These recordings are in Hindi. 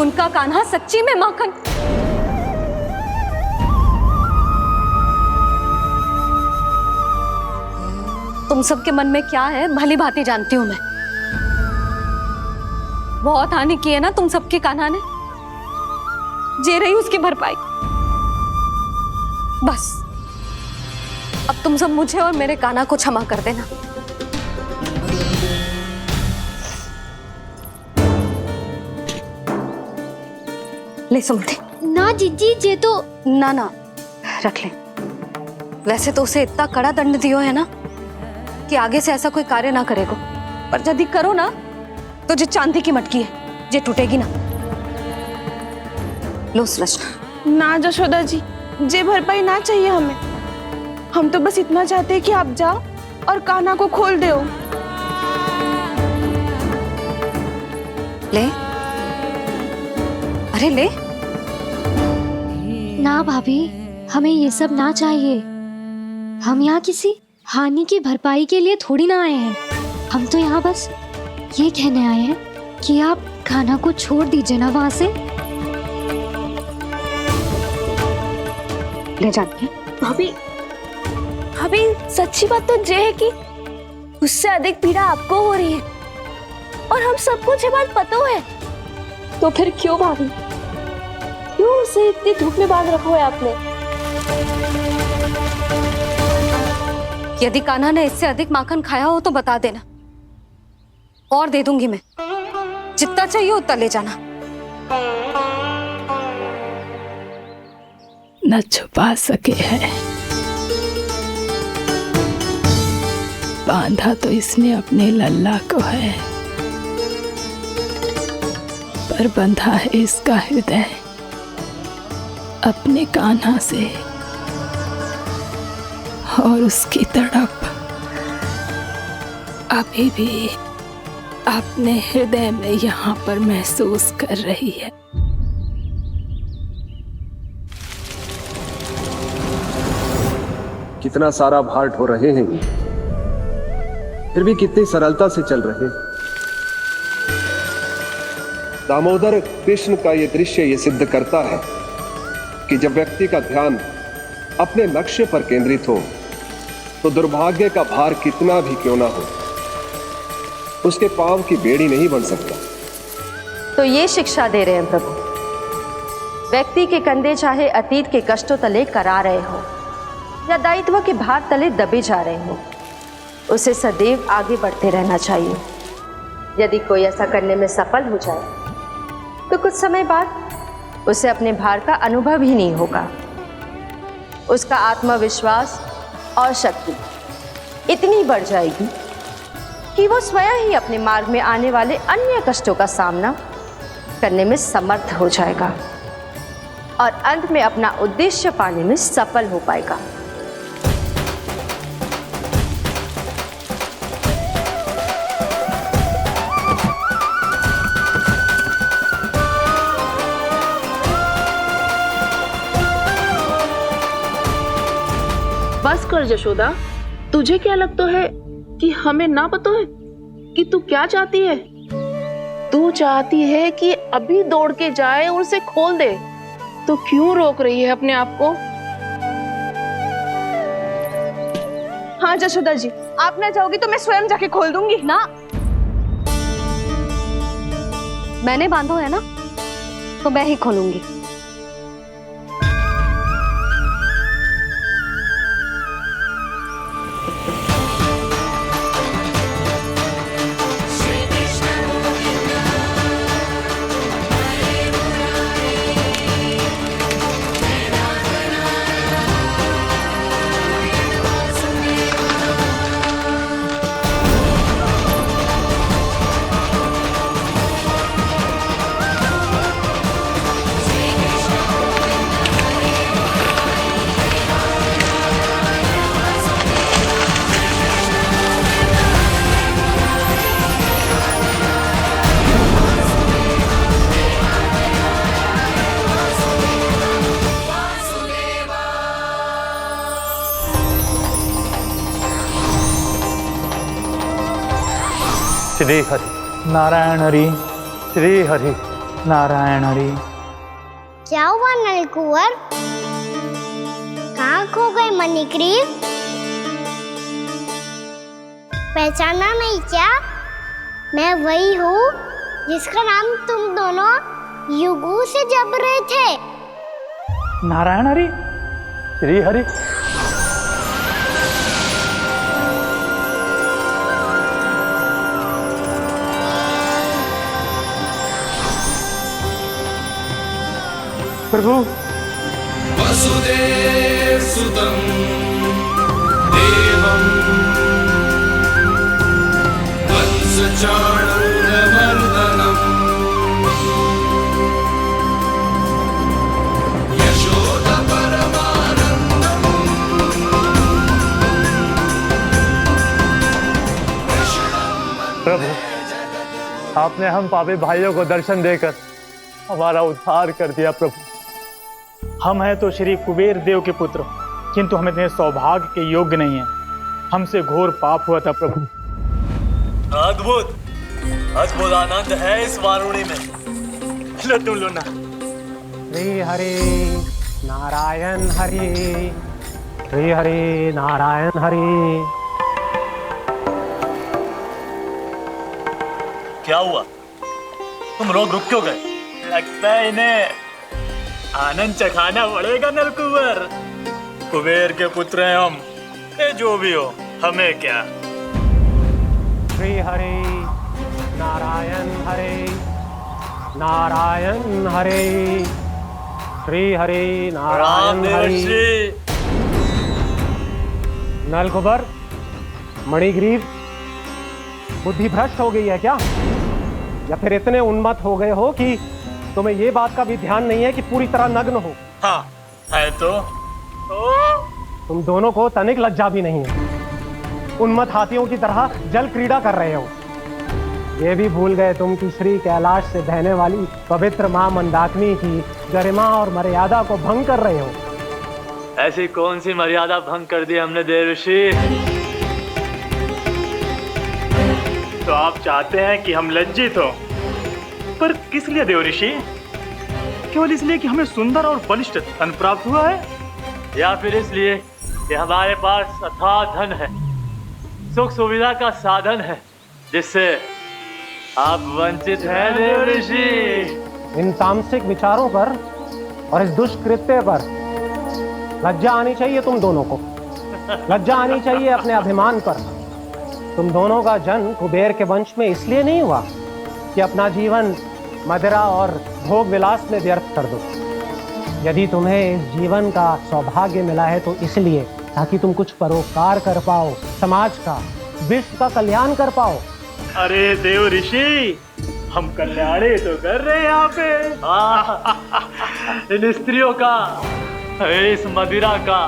उनका कान्हा सच्ची में माखन। तुम सबके मन में क्या है भली भांति जानती हूं मैं। बहुत हानि की है ना तुम सबके कान्हा ने, जे रही उसकी भरपाई। बस अब तुम सब मुझे और मेरे कान्हा को क्षमा कर देना। ले सुमति। ना जीजी, जे तो ना ना रख ले। वैसे तो उसे इतना कड़ा दंड दियो है ना कि आगे से ऐसा कोई कार्य ना करेगो, पर यदि करो ना तो जो चांदी की मटकी है जे टूटेगी ना। लो सृष्टि। ना जशोदा जी, जे भरपाई ना चाहिए हमें। हम तो बस इतना चाहते हैं कि आप जाओ और कान्हा को खोल दो। ले, अरे ले। ना भाभी, हमें ये सब ना चाहिए। हम यहाँ किसी हानि की भरपाई के लिए थोड़ी ना आए हैं। हम तो यहाँ बस ये कहने आए हैं कि आप कान्हा को छोड़ दीजिए ना वहां से। ले जाके भाभी, भाभी सच्ची बात तो ये है कि उससे अधिक पीड़ा आपको हो रही है और हम सबको ये बात पता है। तो फिर क्यों भाभी, क्यों उसे इतनी धूप में बांध रखा है आपने? यदि कान्हा ने इससे अधिक माखन खाया हो तो बता देना, और दे दूंगी मैं। जितना चाहिए उतना ले जाना। न छुपा सके है, बांधा तो इसने अपने लल्ला को है, पर बंधा है इसका हृदय अपने कान्हा से। और उसकी तड़प अभी भी अपने हृदय में यहाँ पर महसूस कर रही है। कितना सारा भार ढो रहे हैं, फिर भी कितनी सरलता से चल रहे हैं। दामोदर कृष्ण का यह दृश्य ये सिद्ध करता है कि जब व्यक्ति का ध्यान अपने लक्ष्य पर केंद्रित हो तो दुर्भाग्य का भार कितना भी क्यों ना हो, उसके पांव की बेड़ी नहीं बन सकता। तो ये शिक्षा दे रहे हैं प्रभु, व्यक्ति के कंधे चाहे अतीत के कष्टों तले करा रहे हो या दायित्व के भार तले दबे जा रहे हो, उसे सदैव आगे बढ़ते रहना चाहिए। यदि कोई ऐसा करने में सफल हो जाए तो कुछ समय बाद उसे अपने भार का अनुभव ही नहीं होगा। उसका आत्मविश्वास और शक्ति इतनी बढ़ जाएगी कि वो स्वयं ही अपने मार्ग में आने वाले अन्य कष्टों का सामना करने में समर्थ हो जाएगा और अंत में अपना उद्देश्य पाने में सफल हो पाएगा। बस कर जशोदा, तुझे क्या लगता है कि हमें ना पता है कि तू क्या चाहती है? तू चाहती है कि अभी दौड़ के जाए और उसे खोल दे, तो क्यों रोक रही है अपने आप को? हाँ जशोदा जी, आप ना चाहोगी तो मैं स्वयं जाके खोल दूंगी। ना, मैंने बांधो है ना तो मैं ही खोलूंगी। श्री हरि नारायण हरि, श्री हरि नारायण हरि। क्या हुआ नलकुंवर? कहाँ खो गए मणिग्रीव? पहचाना नहीं क्या? मैं वही हूँ जिसका नाम तुम दोनों युगों से जप रहे थे। नारायण हरि, श्री हरि। प्रभु, वसुदेव सुतं देवं वंशचाणूरमर्दनम् यशोदा परमानन्दम् प्रभु, आपने हम पापी भाइयों को दर्शन देकर हमारा उद्धार कर दिया। प्रभु, हम हैं तो श्री कुबेर देव के पुत्र, किंतु हम इतने सौभाग्य के योग्य नहीं हैं। हमसे घोर पाप हुआ था प्रभु। अद्भुत अद्भुत आनंद है इस वारुणी में। लो तुम लो ना। श्री हरि नारायण हरि, श्री हरि नारायण हरि। क्या हुआ? तुम रुक क्यों गए? लगता है इन्हें आनंद चखाना पड़ेगा नलकुंवर। कुबेर के पुत्र हैं हम, जो भी हो हमें क्या। श्री हरि नारायण हरि, नारायण हरि, श्री हरि नारायण हरि। नलकुबर, मणिग्रीव, बुद्धि भ्रष्ट हो गई है क्या? या फिर इतने उन्मत्त हो गए हो कि तुम्हें ये बात का भी ध्यान नहीं है कि पूरी तरह नग्न हो? हाँ है तो। तुम दोनों को तनिक लज्जा भी नहीं है। उन्मत्त हाथियों की तरह जल क्रीड़ा कर रहे हो। ये भी भूल गए तुम कि श्री कैलाश से बहने वाली पवित्र मां मंदाकिनी की गरिमा और मर्यादा को भंग कर रहे हो। ऐसी कौन सी मर्यादा भंग कर दी हमने देवर्षि? तो आप चाहते हैं कि हम लज्जित हो, पर किस लिए देवर्षि? केवल इसलिए कि हमें सुंदर और बलिष्ठ धन प्राप्त हुआ है, या फिर इसलिए कि हमारे पास अथाह धन है, सुख सुविधा का साधन है, जिससे आप वंचित हैं देवर्षि? इन तामसिक विचारों पर और इस दुष्कृत्य पर लज्जा आनी चाहिए तुम दोनों को। लज्जा आनी चाहिए अपने अभिमान पर। तुम दोनों का जन्म कुबेर के वंश में इसलिए नहीं हुआ कि अपना जीवन मदिरा और भोग विलास में व्यर्थ कर दो। यदि तुम्हें इस जीवन का सौभाग्य मिला है तो इसलिए ताकि तुम कुछ परोपकार कर पाओ, समाज का, विश्व का कल्याण कर पाओ। अरे देव ऋषि, हम कल्याणी तो कर रहे हैं यहाँ पे। इन स्त्रियों का, इस मदिरा का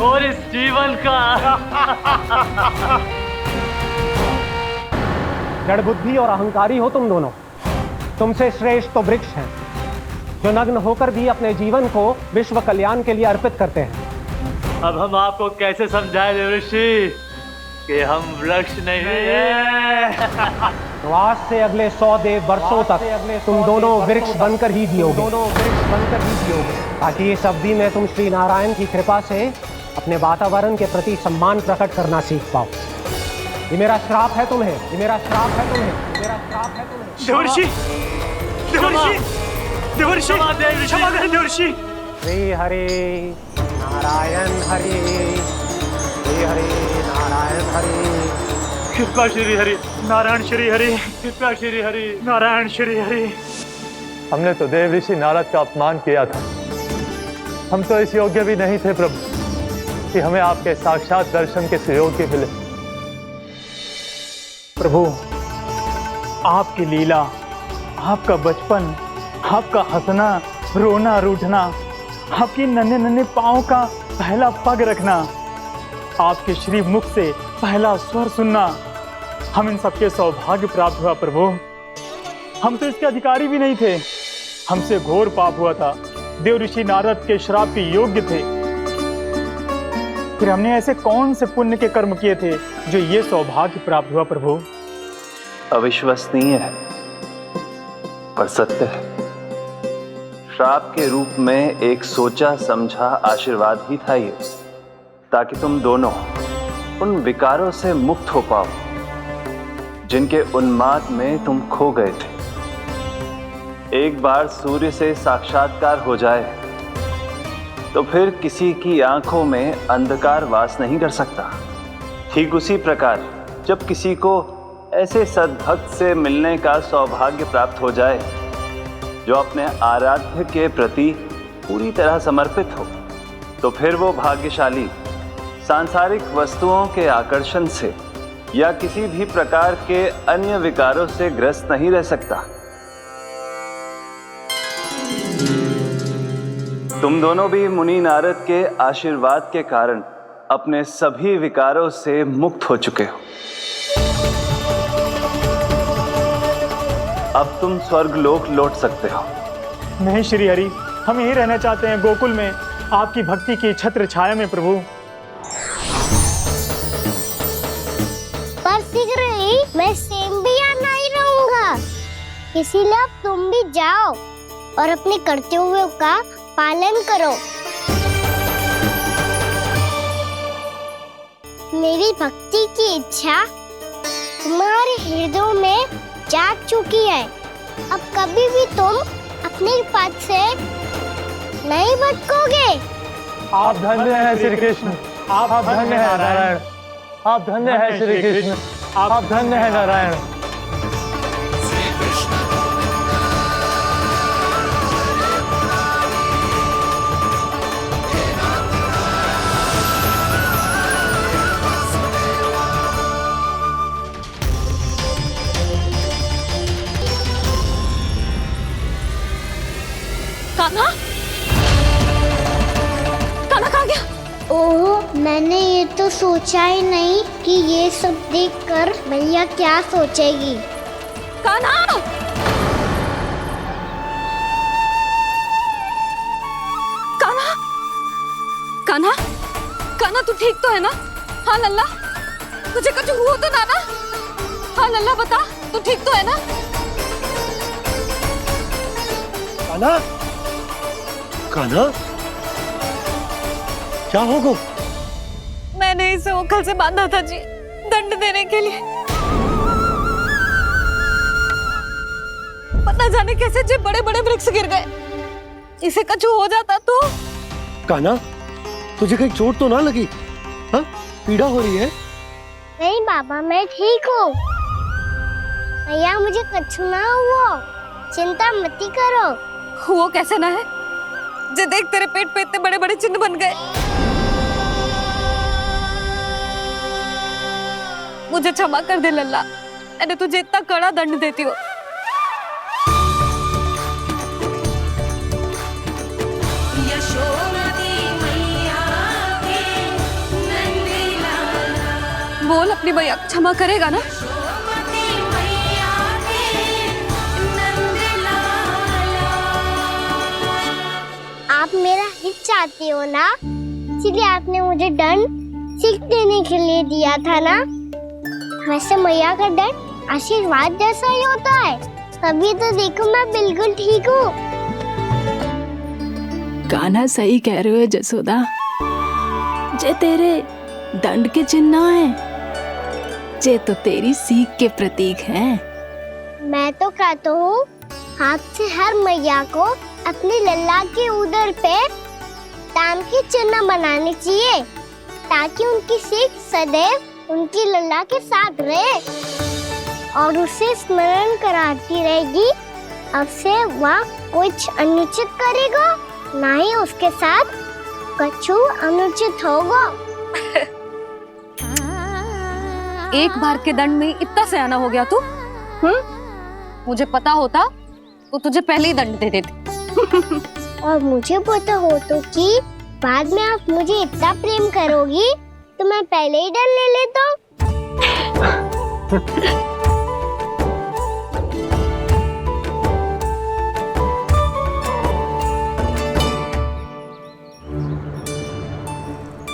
और इस जीवन का। जड़ बुद्धि और अहंकारी हो तुम दोनों। तुमसे श्रेष्ठ तो वृक्ष हैं, जो नग्न होकर भी अपने जीवन को विश्व कल्याण के लिए अर्पित करते हैं। अब हम आपको कैसे समझाएं देवर्षि कि हम वृक्ष नहीं हैं? तो आज से अगले 100 वर्षों तक तुम दोनों वृक्ष बनकर ही जियोगे। ताकि इस अवधि में तुम श्री नारायण की कृपा से अपने वातावरण के प्रति सम्मान प्रकट करना सीख पाओ। ये मेरा श्राप है तुम्हें, ये मेरा श्राप है तुम्हें, ये मेरा श्राप है तुम्हें। देवर्षि, देवर्षि, देवर्षि, क्षमा करें देवर्षि। श्री हरि नारायण हरि, श्री हरि नारायण हरि। कृपा श्री हरि नारायण, श्री हरि कृपा श्री हरि नारायण, श्री हरि। हमने तो देव ऋषि नारद का अपमान किया था। हम तो इस योग्य भी नहीं थे प्रभु कि हमें आपके साक्षात दर्शन के सुयोग्य मिले। प्रभु, आपकी लीला, आपका बचपन, आपका हंसना, रोना, रूठना, आपकी नन्हे नन्हे पाँव का पहला पग रखना, आपके श्री मुख से पहला स्वर सुनना, हम इन सबके सौभाग्य प्राप्त हुआ प्रभु। हम तो इसके अधिकारी भी नहीं थे। हमसे घोर पाप हुआ था, देव ऋषि नारद के श्राप के योग्य थे। फिर हमने ऐसे कौन से पुण्य के कर्म किए थे जो ये सौभाग्य प्राप्त हुआ प्रभु? अविश्वसनीय है। पर सत्य है, श्राप के रूप में एक सोचा समझा आशीर्वाद ही था ये, ताकि तुम दोनों उन विकारों से मुक्त हो पाओ जिनके उन्माद में तुम खो गए थे। एक बार सूर्य से साक्षात्कार हो जाए तो फिर किसी की आंखों में अंधकार वास नहीं कर सकता। ठीक उसी प्रकार जब किसी को ऐसे सद्भक्त से मिलने का सौभाग्य प्राप्त हो जाए जो अपने आराध्य के प्रति पूरी तरह समर्पित हो, तो फिर वो भाग्यशाली सांसारिक वस्तुओं के आकर्षण से या किसी भी प्रकार के अन्य विकारों से ग्रस्त नहीं रह सकता। तुम दोनों भी मुनि नारद के आशीर्वाद के कारण अपने सभी विकारों से मुक्त हो चुके हो। अब तुम स्वर्गलोक लौट सकते हो। नहीं श्री हरि, हम यहीं रहना चाहते हैं, गोकुल में आपकी भक्ति की छत्र छाया में प्रभु। पर शीघ्र ही मैं स्वयं भी यहाँ नहीं रहूंगा, इसीलिए अब तुम भी जाओ और अपने कर्तव्यों का पालन करो। मेरी भक्ति की इच्छा तुम्हारे हृदय में जाग चुकी है। अब कभी भी तुम अपने पद से नहीं भटकोगे। आप धन्य हैं श्री कृष्ण, आप धन्य हैं नारायण, आप धन्य हैं श्री कृष्ण, आप धन्य हैं नारायण। कान्हा, कान्हा कहाँ गया? ओह, मैंने ये तो सोचा ही नहीं कि ये सब देखकर भैया क्या सोचेगी। कान्हा! कान्हा! कान्हा! कान्हा तू ठीक तो है ना? हाँ लल्ला, तुझे कुछ हुआ तो ना? हाँ लल्ला बता, तू ठीक तो है ना? कान्हा, कान्हा, क्या होगा? मैंने इसे ओखल से बांधा था जी, दंड देने के लिए। पता जाने कैसे जे बड़े बड़े वृक्ष गिर गए, इसे कुछ हो जाता तो। कान्हा, तुझे कहीं चोट तो ना लगी? हाँ, पीड़ा हो रही है? नहीं बाबा, मैं ठीक हूँ। भैया मुझे कुछ ना हुआ, चिंता मत करो। वो कैसे ना है, जे देख तेरे पेट पे इतने बड़े बड़े चिन्ह बन गए। मुझे क्षमा कर दे लल्ला, मैंने तुझे इतना कड़ा दंड देती हूँ। बोल अपनी भैया क्षमा करेगा ना? आप मेरा हित चाहते हो ना, इसलिए आपने मुझे दंड सीख देने के लिए दिया था ना। वैसे मैया का दंड आशीर्वाद जैसा ही होता है, तभी तो देखो मैं बिल्कुल ठीक हूँ। कान्हा सही कह रहे हो जसोदा, जे तेरे दंड के चिन्ह है, जे तो तेरी सीख के प्रतीक हैं। मैं तो कहता हूँ हाथ से हर मैया को अपनी लल्ला के उदर पे ताम के चिन्ह बनाने चाहिए, ताकि उनकी सीख सदैव उनकी लल्ला के साथ रहे और उसे स्मरण कराती रहेगी। अब से वह कुछ अनुचित करेगा, ना ही उसके साथ कुछ अनुचित होगा। एक बार के दंड में इतना सयाना हो गया तू? मुझे पता होता तो तुझे पहले ही दंड दे देती। और मुझे पता हो तो कि बाद में आप मुझे इतना प्रेम करोगी तो मैं पहले ही दंड ले लेता हूँ।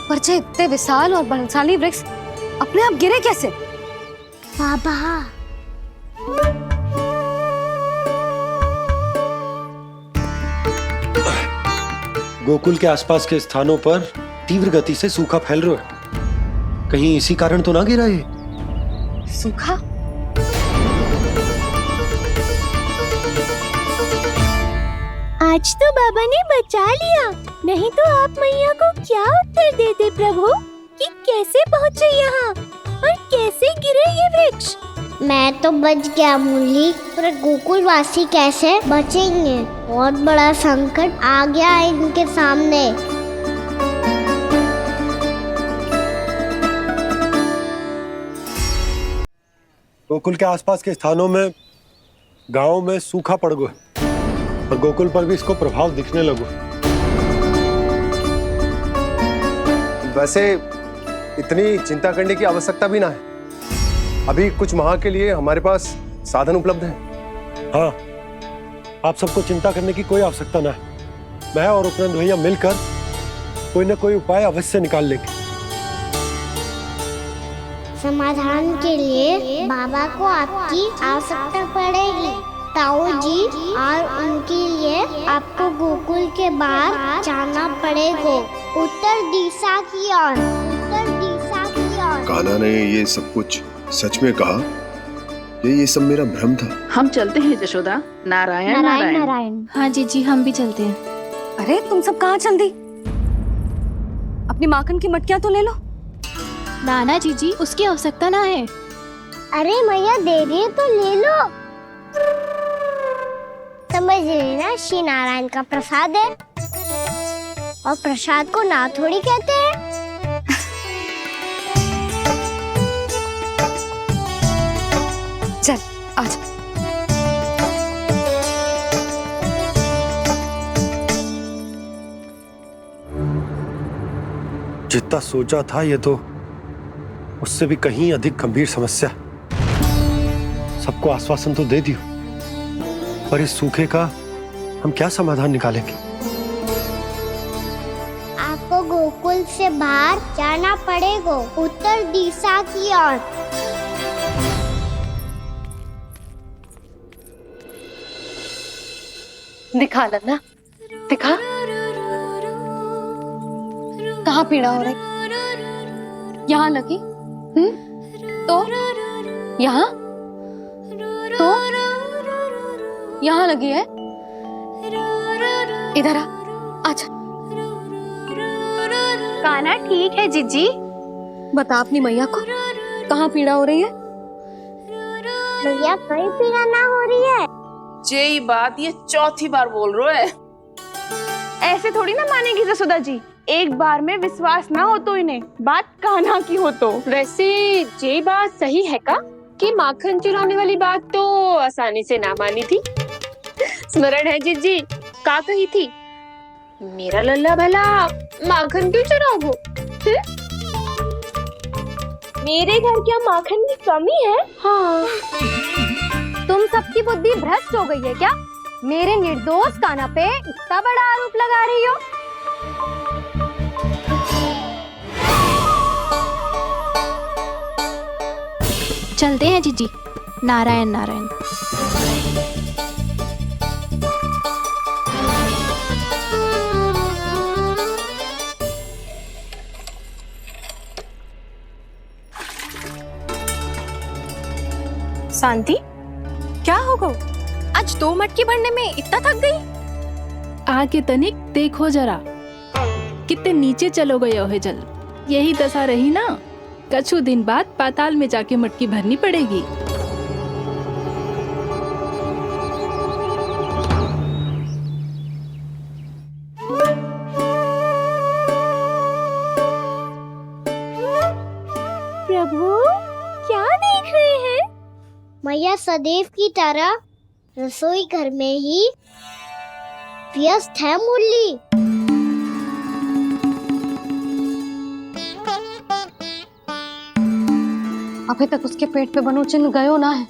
पर जे इतने विशाल और बलशाली वृक्ष अपने आप गिरे कैसे? बाबा, गोकुल के आसपास के स्थानों पर तीव्र गति से सूखा फैल रहा है। कहीं इसी कारण तो ना गिरा ये? सूखा? आज तो बाबा ने बचा लिया, नहीं तो आप मैया को क्या उत्तर देते प्रभु कि कैसे पहुँचे यहाँ और कैसे गिरे ये वृक्ष। मैं तो बच गया मुरली, पर गोकुल वासी कैसे बचेंगे? बहुत बड़ा संकट आ गया है इनके सामने। गोकुल के आसपास के स्थानों में, गांवों में सूखा पड़ गया और गोकुल पर भी इसको प्रभाव दिखने लगा। वैसे इतनी चिंता करने की आवश्यकता भी ना है। अभी कुछ माह के लिए हमारे पास साधन उपलब्ध है। हाँ, आप सबको चिंता करने की कोई आवश्यकता ना है। मैं और उपनंद भैया मिलकर कोई ना कोई उपाय अवश्य निकाल लेंगे। समाधान के लिए बाबा को आपकी आवश्यकता पड़ेगी। ताऊ जी, और उनके लिए आपको गोकुल के बाहर जाना पड़ेगा, उत्तर दिशा की ओर। उत्तर दिशा की ओर। कान्हा ने ये सब कुछ सच में कहा? ये सब मेरा भ्रम था? हम चलते हैं जशोदा। नारायण नारायण नारायण। हाँ जीजी, हम भी चलते हैं। अरे तुम सब कहाँ चल दी? अपनी माखन की मटकियाँ तो ले लो। नाना जीजी, उसकी आवश्यकता ना है। अरे मैया दे रही है तो ले लो। समझ लेना, श्री नारायण का प्रसाद है और प्रसाद को ना थोड़ी कहते हैं। चल आज। जितना सोचा था ये तो उससे भी कहीं अधिक गंभीर समस्या। सबको आश्वासन तो दे दियो, पर इस सूखे का हम क्या समाधान निकालेंगे? आपको गोकुल से बाहर जाना पड़ेगा, उत्तर दिशा की ओर। दिखा लन्ना, दिखा। कहाँ पीड़ा हो रही? यहाँ लगी? तो यहाँ? तो यहाँ लगी है? इधर आ, आजा। कान्हा ठीक है जीजी। बता अपनी मैया को कहाँ पीड़ा हो रही है? मैया कहीं पीड़ा ना हो रही है। ये बात ये चौथी बार बोल रहे है। ऐसे थोड़ी ना मानेगी जसोदा जी। एक बार में विश्वास ना हो तो इन्हें, बात कान्हा की हो तो। वैसे ये बात सही है का कि माखन चुराने वाली बात तो आसानी से ना मानी थी। स्मरण है जीजी, का कही थी? मेरा लल्ला भला माखन क्यों चुराओगे? मेरे घर क्या माखन की कमी है? हाँ। तुम सबकी बुद्धि भ्रष्ट हो गई है क्या? मेरे निर्दोष कान्हा पे इतना बड़ा आरोप लगा रही हो? चलते हैं जीजी। नारायण नारायण। शांति, क्या होगा? आज 2 मटकी भरने में इतना थक गई? आके तनिक देखो जरा, कितने नीचे चलो गए हो जल। यही दशा रही ना, कछु दिन बाद पाताल में जाके मटकी भरनी पड़ेगी। प्रभु, क्या देख रहे हैं? मैया सदैव की तरह रसोई घर में ही व्यस्त है मुरली। अभी तक उसके पेट पे बनो चिन्ह गयो ना है।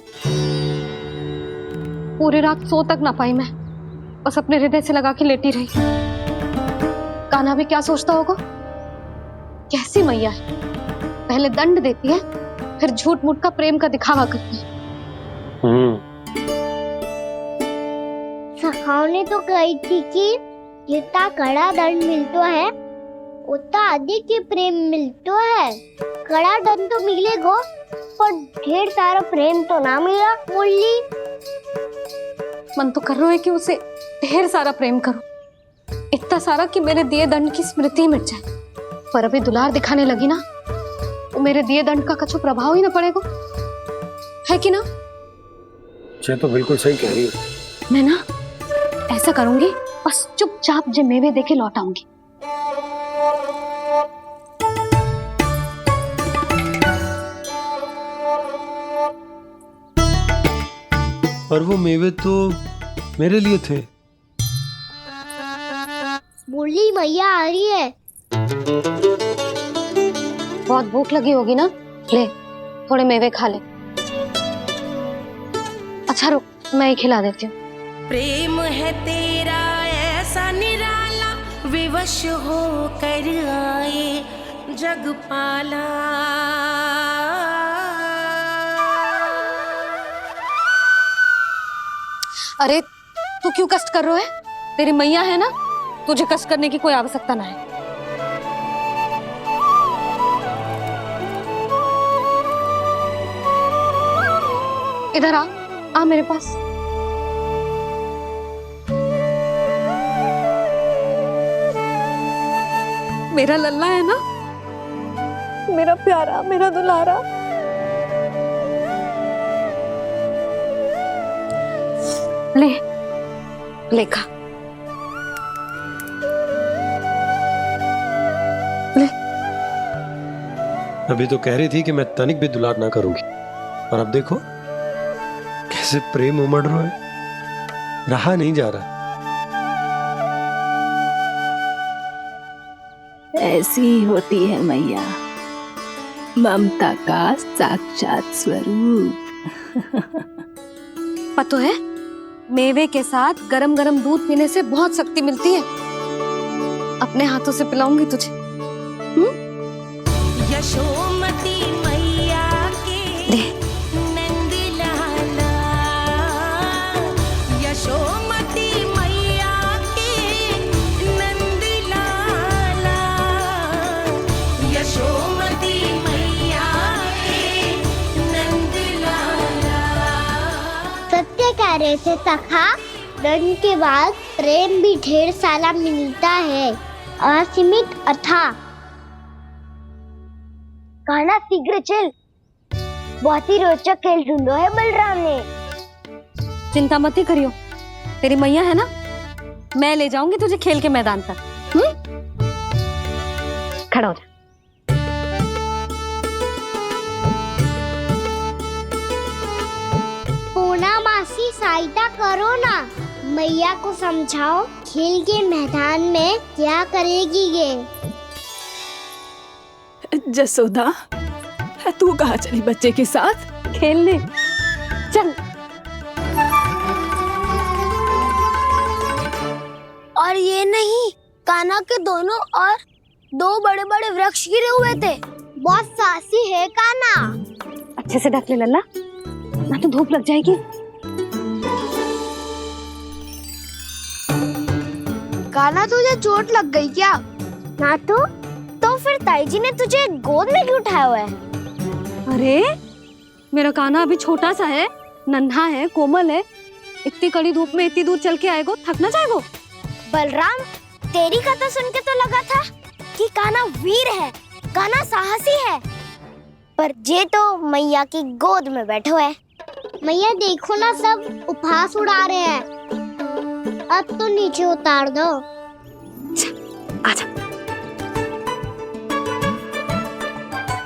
पूरी रात सो तक ना पाई मैं, बस अपने हृदय से लगा के लेटी रही। कान्हा भी क्या सोचता होगा? कैसी मैया है, पहले दंड देती है, फिर झूठ मूठ का प्रेम का दिखावा करती है। सखाओ ने तो कही थी कि जितना कड़ा दंड मिलता है उतना अधिक ही प्रेम मिलता है। कड़ा दंड तो मिलेगा पर ढेर सारा प्रेम तो ना मिला। मुरली मन तो कर रहा है कि उसे ढेर सारा प्रेम करूं, इतना सारा कि मेरे दिए दंड की स्मृति मिट जाए। पर अभी दुलार दिखाने लगी ना, वो मेरे दिए दंड का कछु प्रभाव ही ना पड़ेगा, है कि ना? ये तो बिल्कुल सही कह रही है। मैं ना ऐसा करूंगी, बस चुपचाप जे मेवे देके लौट आऊंगी। पर वो मेवे तो मेरे लिए थे। मुरली मैया आ रही है। बहुत भूख लगी होगी ना, ले थोड़े मेवे खा ले। अच्छा रुक, मैं ही खिला देती हूँ। प्रेम है तेरा ऐसा निराला, विवश हो कर आए जगपाला। अरे तू क्यों कष्ट कर रहा है? तेरी मैया है ना, तुझे कष्ट करने की कोई आवश्यकता ना है। इधर आ मेरे पास। मेरा लल्ला है ना, मेरा प्यारा, मेरा दुलारा। ले खा। ले। अभी तो कह रही थी कि मैं तनिक भी दुलार ना करूंगी, और अब देखो कैसे प्रेम उमड़ रहा है, रहा नहीं जा रहा। ऐसी ही होती है मैया, ममता का साक्षात स्वरूप। पता है, मेवे के साथ गरम गरम दूध पीने से बहुत शक्ति मिलती है। अपने हाथों से पिलाऊंगी तुझे। यशोमती मैया के नंद लाला, यशोमती मैया के नंद लाला, यशोमती मैया के नंद लाला। सत्य कह रहे थे सखा, दंड के बाद प्रेम भी ढेर सारा मिलता है, असीमित अथाह। गाना शीघ्र चल, बहुत ही रोचक खेल ढूंढो है बलराम ने। चिंता मत ही करियो, तेरी मैया है ना, मैं ले जाऊंगी तुझे खेल के मैदान तक। खड़ा हो जा। पूना मासी सहायता करो ना, मैया को समझाओ खेल के मैदान में क्या करेगी ये। जसोदा, तू कहाँ चली बच्चे के साथ? खेलने चल। और ये नहीं, कान्हा के दोनों और दो बड़े बड़े वृक्ष गिरे हुए थे। बहुत साहसी है कान्हा। अच्छे से ढक ले लल्ला, ना तो धूप लग जाएगी। कान्हा तुझे चोट लग गई क्या? ना तो फिर ताई जी ने तुझे गोद में क्यों उठाया हुआ है? अरे मेरा कान्हा अभी छोटा सा है, नन्हा है, कोमल है। इतनी कड़ी धूप में इतनी दूर चल के आएगो, थक ना जाएगो? बलराम, तेरी कथा सुन के तो लगा था कि कान्हा वीर है, कान्हा साहसी है, पर जे तो मैया की गोद में बैठो है। मैया देखो ना, सब उपहास उड़ा रहे हैं। अब तो नीचे उतार दो। आजा।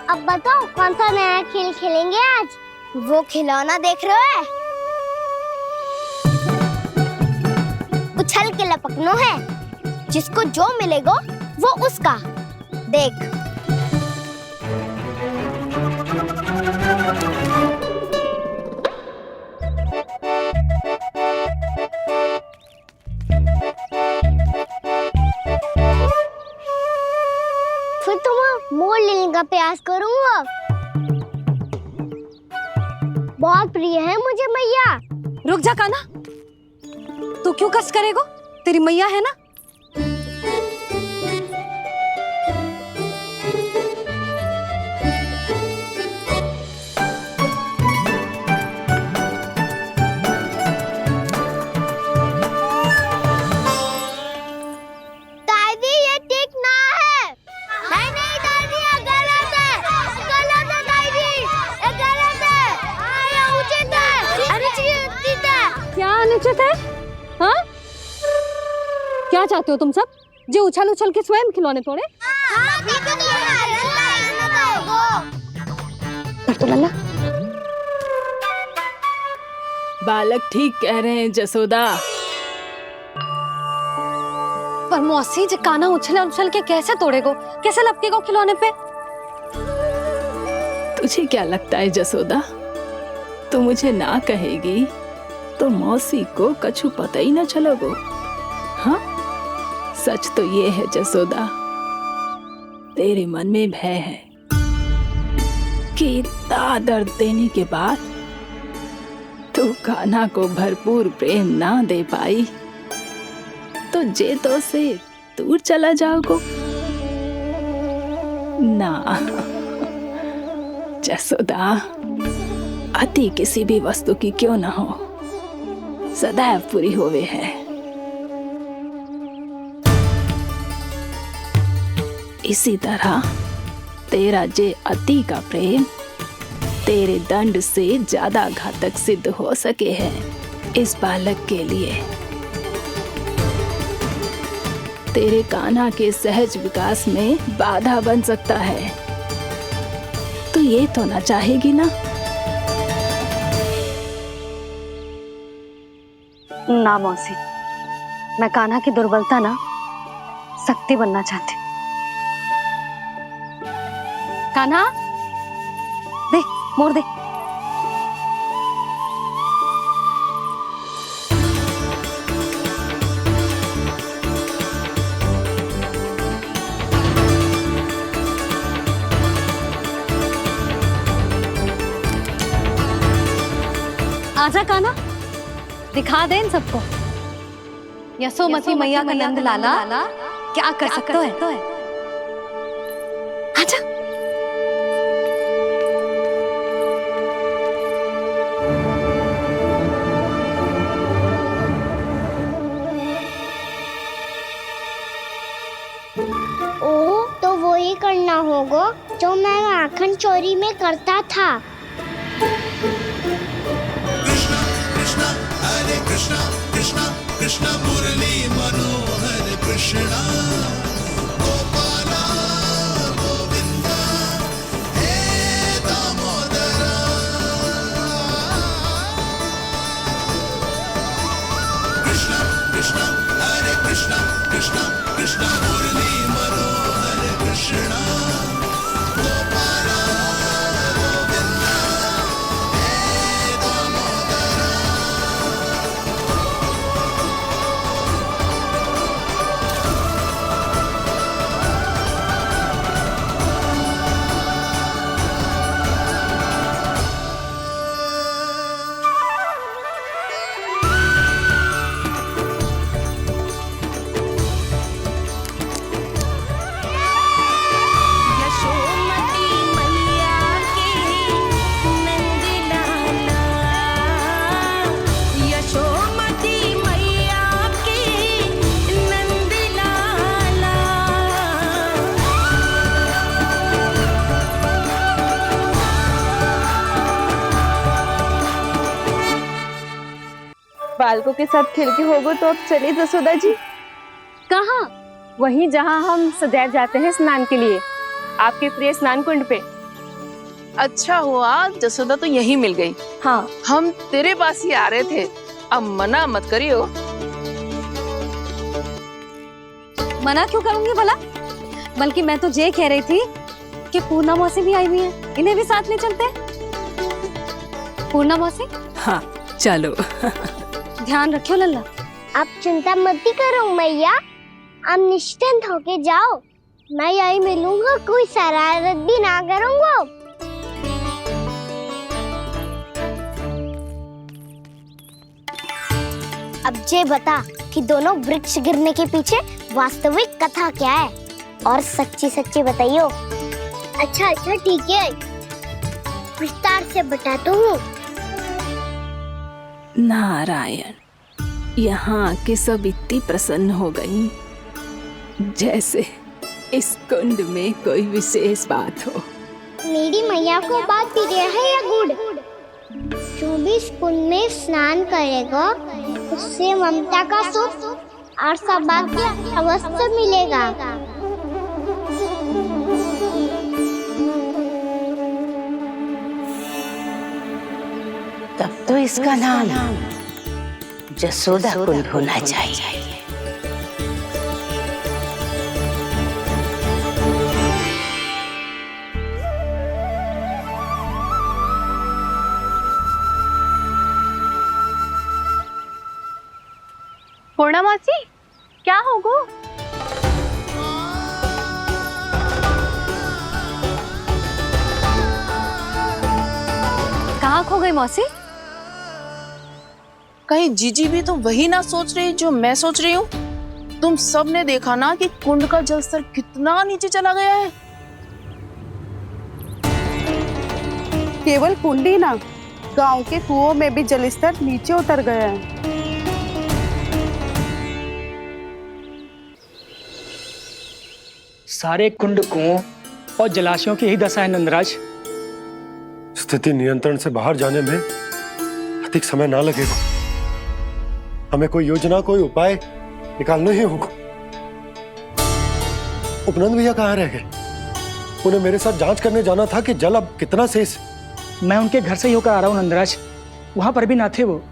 अब बताओ कौन सा नया खेल खेलेंगे आज? वो खिलौना देख रहे हो? उछल के लपकनो है, जिसको जो मिलेगा वो उसका। देख। फिर तुम मोड़ लेने का प्रयास करूंगा। बहुत प्रिय है मुझे मैया। रुक जा कान्हा, तू क्यों कष्ट करेगो? तेरी मैया है ना, क्या चाहते हो तुम सब? जो उछल उछल के स्वयं खिलौने तोड़े? तो लल्ला बालक ठीक कह रहे हैं जसोदा। पर मौसी जे काना उछल उछल के कैसे तोड़ेगो, कैसे लपकेगो खिलौने पे? तुझे क्या लगता है जसोदा, तू मुझे ना कहेगी तो मौसी को कछु पता ही ना चलोगो? हाँ, सच तो ये है जसोदा, तेरे मन में भय है कि इतना दर्द देने के बाद तू कान्हा को भरपूर प्रेम ना दे पाई तो जेतो से दूर चला जाओगो ना। जसोदा, अति किसी भी वस्तु की क्यों ना हो, सदैव पूरी होवे है। इसी तरह तेरा जे अति का प्रेम तेरे दंड से ज्यादा घातक सिद्ध हो सके है इस बालक के लिए। तेरे कान्हा के सहज विकास में बाधा बन सकता है, तो ये तो ना चाहेगी ना? ना मौसी, मैं कान्हा की दुर्बलता ना शक्ति बनना चाहती। कान्हा, दे मोड़ दे। आजा कान्हा, दिखा दे इन सबको यशोमती मैया का नंद लाला क्या कर सकता है। आजा। ओ, तो वो ही करना होगा जो मैं माखन चोरी में करता था। कृष्णा कृष्णा कृष्णा मुरली मनोहर कृष्णा गोपाला गोविंदा हे दामोदरा। कृष्णा कृष्णा हरे कृष्णा कृष्णा कृष्णा मुरली मनोहर कृष्णा गोपाला गोविंदा हे दामोदरा। यशोमती मैया के नंद लाला, यशोमती मैया के नंद लाला। बालकों के साथ खेल के होगो तो अब चलिए जसोदा जी। कहाँ? वहीं जहाँ हम सदैव जाते हैं स्नान के लिए, आपके प्रिय स्नान कुंड पे। अच्छा हुआ जसोदा तो यहीं मिल गई। हाँ, हम तेरे पास ही आ रहे थे, अब मना मत करियो। मना क्यों करूंगी भला? बल्कि मैं तो ये कह रही थी कि पूर्णा मौसी भी आई हुई है, इन्हें भी साथ ले चलते हैं। पूर्णा मौसी, हाँ चलो। ध्यान रखियो लल्ला। आप चिंता मत करो मैया, आप निश्चिंत होके जाओ, मैं यही मिलूंगा, कोई शरारत भी ना करूंगा। अब ये बता कि दोनों वृक्ष गिरने के पीछे वास्तविक कथा क्या है, और सच्ची सच्ची बताइयो। अच्छा अच्छा ठीक है, विस्तार से बताता हूँ। नारायण, यहाँ के सब इतनी प्रसन्न हो गई जैसे इस कुंड में कोई विशेष बात हो। मेरी मैया को बात प्रिय है या गुड़? जो भी इस कुंड में स्नान करेगा उससे ममता का सुख और सौभाग्य अवश्य मिलेगा। तब तो इसका नाम जसोदा कुंड होना चाहिए। पूर्णा मासी, क्या हो गो? कहाँ खो गई मौसी? कहीं जीजी भी तो वही ना सोच रही जो मैं सोच रही हूँ। तुम सब ने देखा ना कि कुंड का जलस्तर कितना नीचे चला गया है। केवल कुंड ही ना, गांव के कुओं में भी जलस्तर नीचे उतर गया है। सारे कुंड कुओं और जलाशयों की ही दशा है नंदराज। स्थिति नियंत्रण से बाहर जाने में अधिक समय ना लगेगा। हमें कोई योजना, कोई उपाय निकालना ही होगा। उपनंद भैया कहाँ रह गए? उन्हें मेरे साथ जांच करने जाना था कि जल अब कितना शेष। मैं उनके घर से ही होकर आ रहा हूँ नंदराज, वहां पर भी ना थे वो।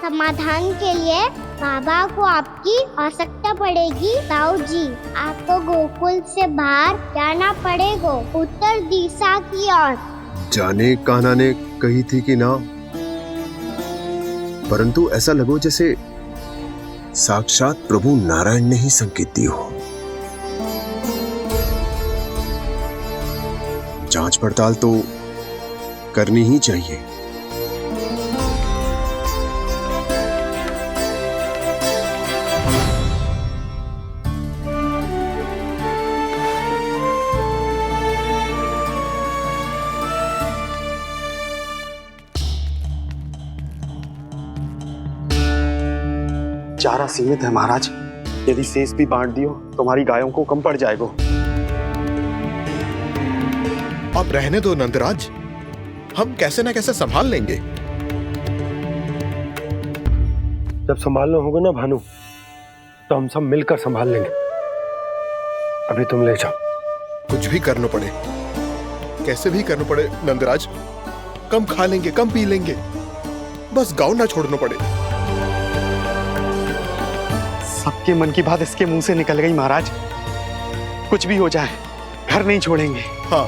समाधान के लिए बाबा को आपकी आवश्यकता पड़ेगी। ताऊ जी, आपको गोकुल से बाहर जाना पड़ेगा, उत्तर दिशा की ओर। जाने कान्हा ने कही थी कि ना, परंतु ऐसा लगो जैसे साक्षात प्रभु नारायण ने ही संकेत दी हो। जांच पड़ताल तो करनी ही चाहिए। चारा सीमित है महाराज, यदि शेष भी बांट दियो तो हमारी गायों को कम पड़ जाएगा। अब रहने दो नंदराज, हम कैसे न कैसे संभाल लेंगे। जब संभालना होगा ना भानु, तो हम सब मिलकर संभाल लेंगे। अभी तुम ले जाओ। कुछ भी करना पड़े, कैसे भी करना पड़े नंदराज, कम खा लेंगे, कम पी लेंगे, बस गाँव ना छोड़ना पड़े। सबके मन की बात इसके मुंह से निकल गई महाराज। कुछ भी हो जाए, घर नहीं छोड़ेंगे। हाँ,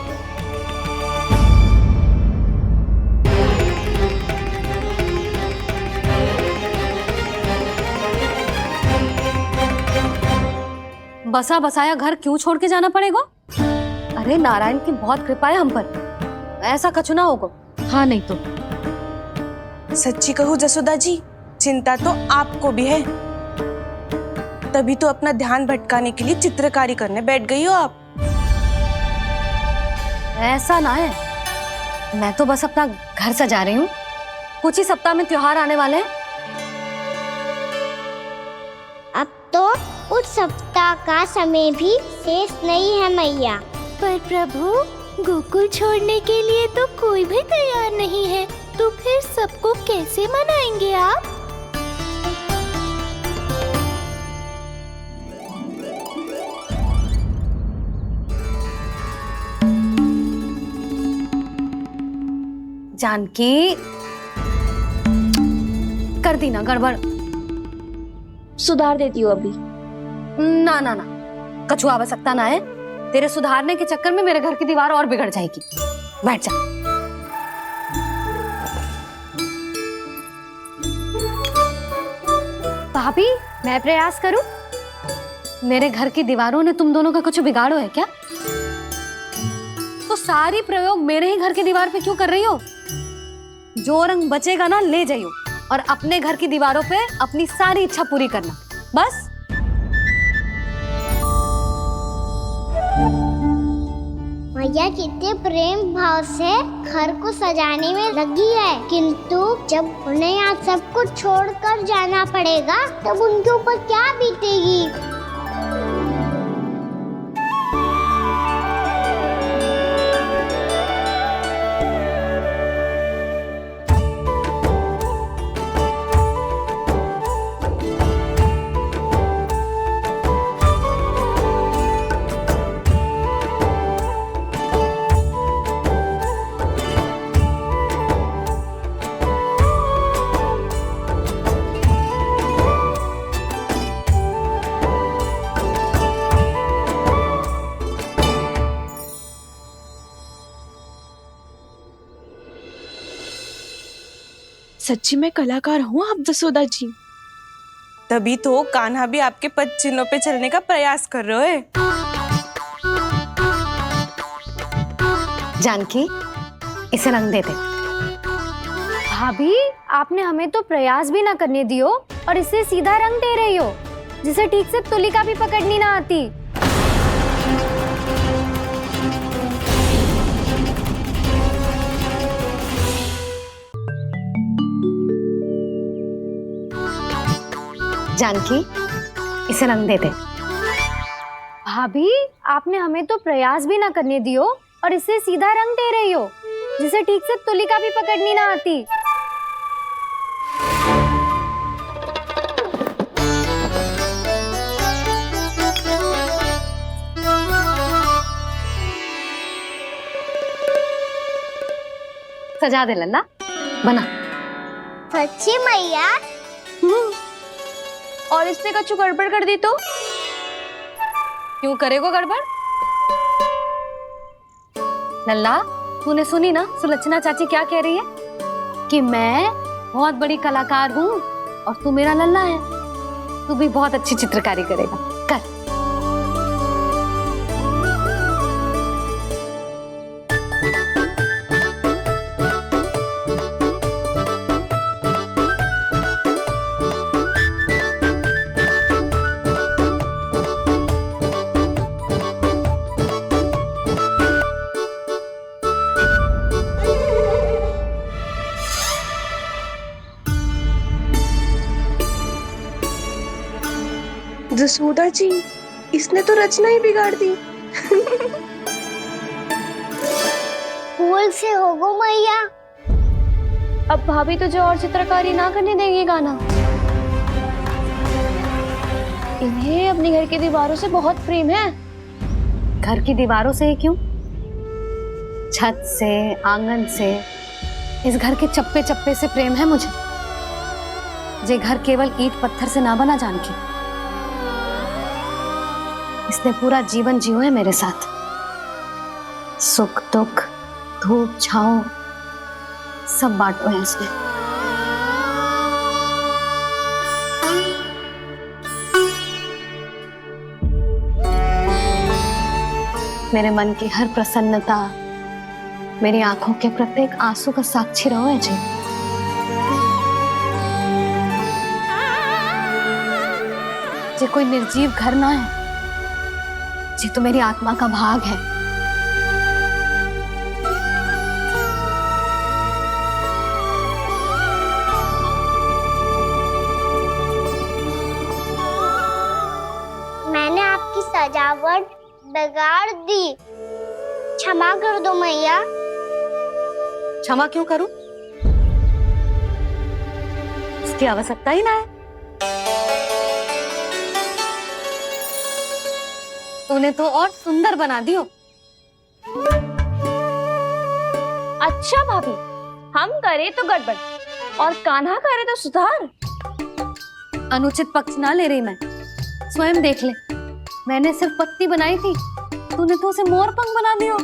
बसा बसाया घर क्यों छोड़ के जाना पड़ेगा? अरे नारायण की बहुत कृपा है हम पर, ऐसा कछु ना होगा। हाँ नहीं तो सच्ची कहूँ जसोदा जी, चिंता तो आपको भी है, तभी तो अपना ध्यान भटकाने के लिए चित्रकारी करने बैठ गई हो आप। ऐसा ना है, मैं तो बस अपना घर सजा रही हूँ। कुछ ही सप्ताह में त्योहार आने वाले हैं। अब तो उस सप्ताह का समय भी शेष नहीं है मैया। पर प्रभु, गोकुल छोड़ने के लिए तो कोई भी तैयार नहीं है, तो फिर सबको कैसे मनाएंगे आप? जानकी, कर दी ना गड़बड़। सुधार देती हूँ अभी। ना ना ना, कछु आवश्यकता ना है। तेरे सुधारने के चक्कर में मेरे घर की दीवार और बिगड़ जाएगी। बैठ जा। भाभी, मैं प्रयास करूं? मेरे घर की दीवारों ने तुम दोनों का कुछ बिगाड़ो है क्या? तो सारी प्रयोग मेरे ही घर की दीवार पे क्यों कर रही हो? जो रंग बचेगा ना ले जाइयो, और अपने घर की दीवारों पे अपनी सारी इच्छा पूरी करना, बस। मैया कितने प्रेम भाव से घर को सजाने में लगी है, किंतु जब उन्हें यहाँ सब कुछ छोड़कर जाना पड़ेगा तब उनके ऊपर क्या बीतेगी। सच्ची में कलाकार हूँ आप जसोदा जी। तभी तो कान्हा भी आपके पद चिन्हों पे चलने का प्रयास कर रहे हैं। जानकी, इसे रंग दे दे। भाभी, आपने हमें तो प्रयास भी ना करने दियो और इसे सीधा रंग दे रही हो, जिसे ठीक से तुलिका भी पकड़नी ना आती। जानकी, इसे रंग दे दे। भाभी, आपने हमें तो प्रयास भी ना करने दियो और इसे सीधा रंग दे रही हो, जिसे ठीक से तुलिका भी पकड़नी ना आती। सजा दे लल्ला, बना। सच्ची मैया? और इसने कछु गड़बड़ कर दी तो? क्यों करेगो गड़बड़? लल्ला, तूने सुनी ना सुलक्षणा चाची क्या कह रही है? कि मैं बहुत बड़ी कलाकार हूँ और तू मेरा लल्ला है। तू भी बहुत अच्छी चित्रकारी करेगा, कर। जसोदा जी, इसने तो रचना ही बिगाड़ दी। फूल से होगो मैया। अब भाभी तुझे और चित्रकारी ना करने देंगी गाना। इन्हें अपने घर की दीवारों से बहुत प्रेम है। घर की दीवारों से क्यों? छत से, आंगन से, इस घर के चप्पे चप्पे से प्रेम है मुझे। ये घर केवल ईंट पत्थर से ना बना जानकी। इसने पूरा जीवन जियो है मेरे साथ। सुख दुख, धूप छाँव सब बांटो है इसने। मेरे मन की हर प्रसन्नता, मेरी आंखों के प्रत्येक आंसू का साक्षी रहो है जी। ये कोई निर्जीव घर ना है, ये तो मेरी आत्मा का भाग है। मैंने आपकी सजावट बिगाड़ दी, क्षमा कर दो मैया। क्षमा क्यों करूं? इसकी आवश्यकता ही ना है। तूने तो और सुंदर बना दियो। अच्छा भाभी, हम करे तो गड़बड़ और कान्हा करे तो सुधार। अनुचित पक्ष ना ले रही मैं, स्वयं देख ले। मैंने सिर्फ पत्ती बनाई थी, तूने तो उसे मोर पंख बना दियो।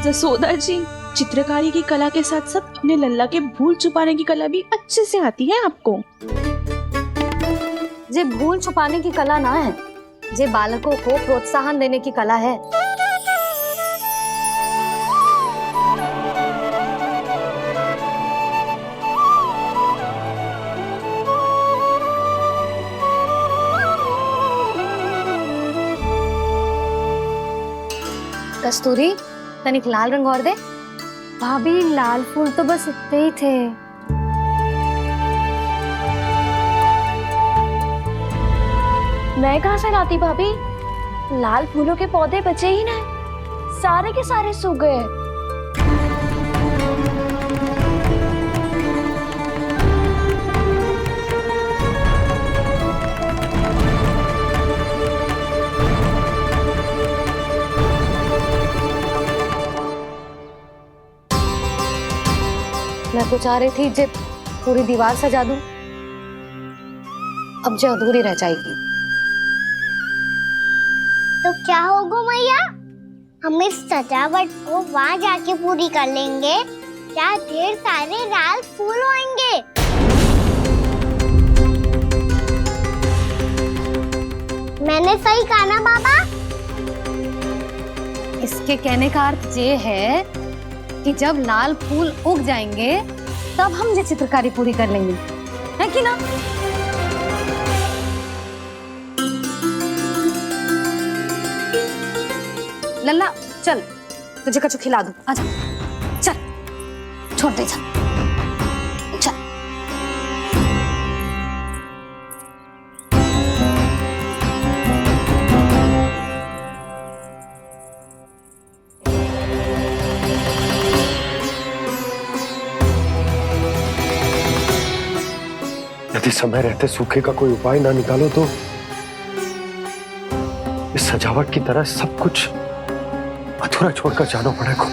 जसोदा जी, चित्रकारी की कला के साथ साथ अपने लल्ला के भूल छुपाने की कला भी अच्छे से आती है आपको। ये भूल छुपाने की कला ना है, ये बालकों को प्रोत्साहन देने की कला है। कस्तूरी, तनिक लाल रंग और दे। भाभी, लाल फूल तो बस इतने ही थे। मैं कहाँ से लाती भाभी? लाल फूलों के पौधे बचे ही नहीं, सारे के सारे सूख गए। मैं तो चाह रही थी जे पूरी दीवार सजा दूं, अब जो अधूरी रह जाएगी। तो क्या होगा मैया, हम इस सजावट को वहाँ जाके पूरी कर लेंगे जहाँ ढेर सारे लाल फूल होंगे। मैंने सही कहा ना बाबा? इसके कहने का अर्थ ये है कि जब लाल फूल उग जाएंगे तब हम ये चित्रकारी पूरी कर लेंगे, है कि ना? लल्ला चल, तुझे कछु खिला दूं, आजा चल, छोड़ दे चल। यदि समय रहते सूखे का कोई उपाय ना निकालो तो इस सजावट की तरह सब कुछ अधूरा छोड़कर जाना पड़ेगा।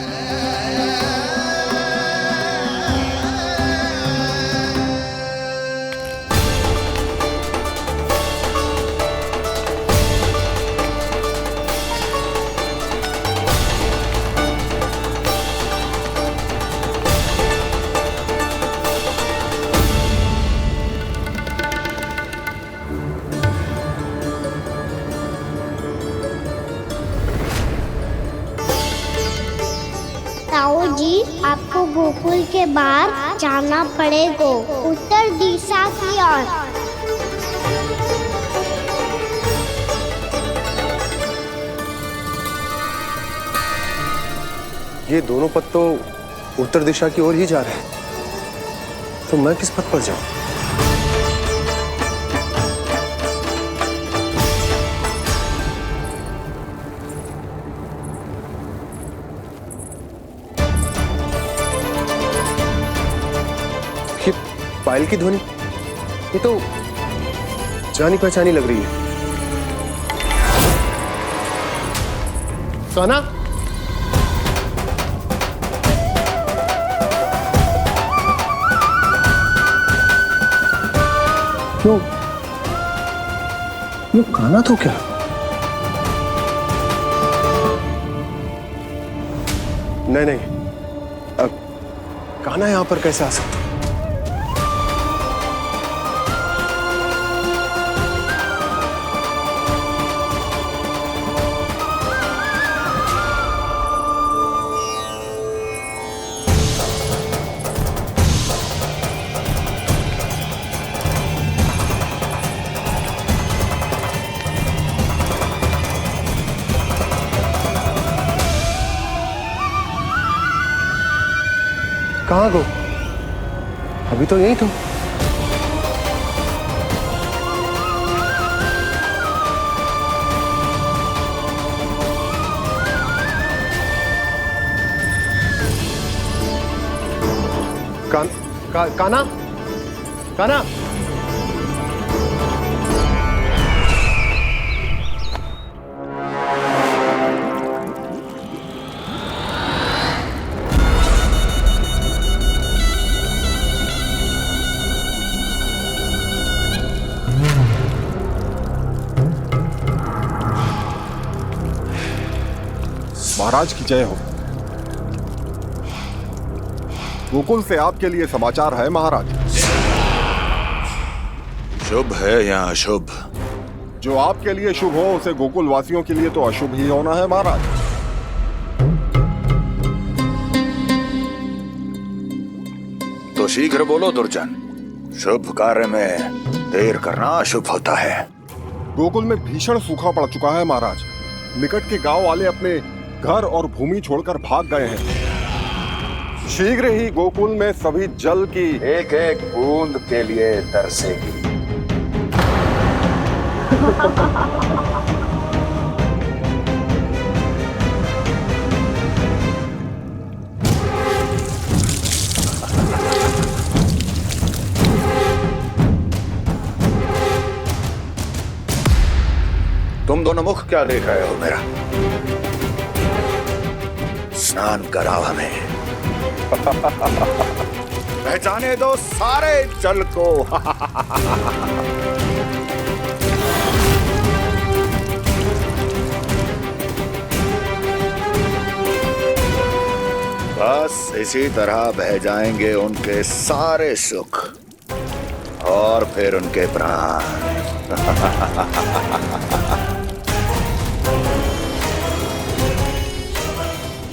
ताऊ जी, आपको गोकुल के बाहर जाना पड़ेगा, उत्तर दिशा की ओर। ये दोनों पथ तो उत्तर दिशा की ओर ही जा रहे हैं, तो मैं किस पथ पर जाऊं? ये पायल की ध्वनि, ये तो जानी पहचानी लग रही है। कान्हा, क्यों? ये कान्हा तो क्या? नहीं नहीं, अब कान्हा यहां पर कैसे आ सकता? कहाँ गो? अभी तो यही तो। कान्हा, कान्हा, महाराज की जय हो। गोकुल से आपके लिए समाचार है महाराज। शुभ है या अशुभ? जो आपके लिए शुभ हो उसे गोकुल वासियों के लिए तो अशुभ ही होना है महाराज। तो शीघ्र बोलो दुर्जन, शुभ कार्य में देर करना अशुभ होता है। गोकुल में भीषण सूखा पड़ चुका है महाराज। निकट के गांव वाले अपने घर और भूमि छोड़कर भाग गए हैं। शीघ्र ही गोकुल में सभी जल की एक एक बूंद के लिए तरसेगी। तुम दोनों मुख क्या देख रहे हो मेरा? स्नान कराओ हमें। पहचाने दो सारे जल को। बस इसी तरह बह जाएंगे उनके सारे सुख और फिर उनके प्राण।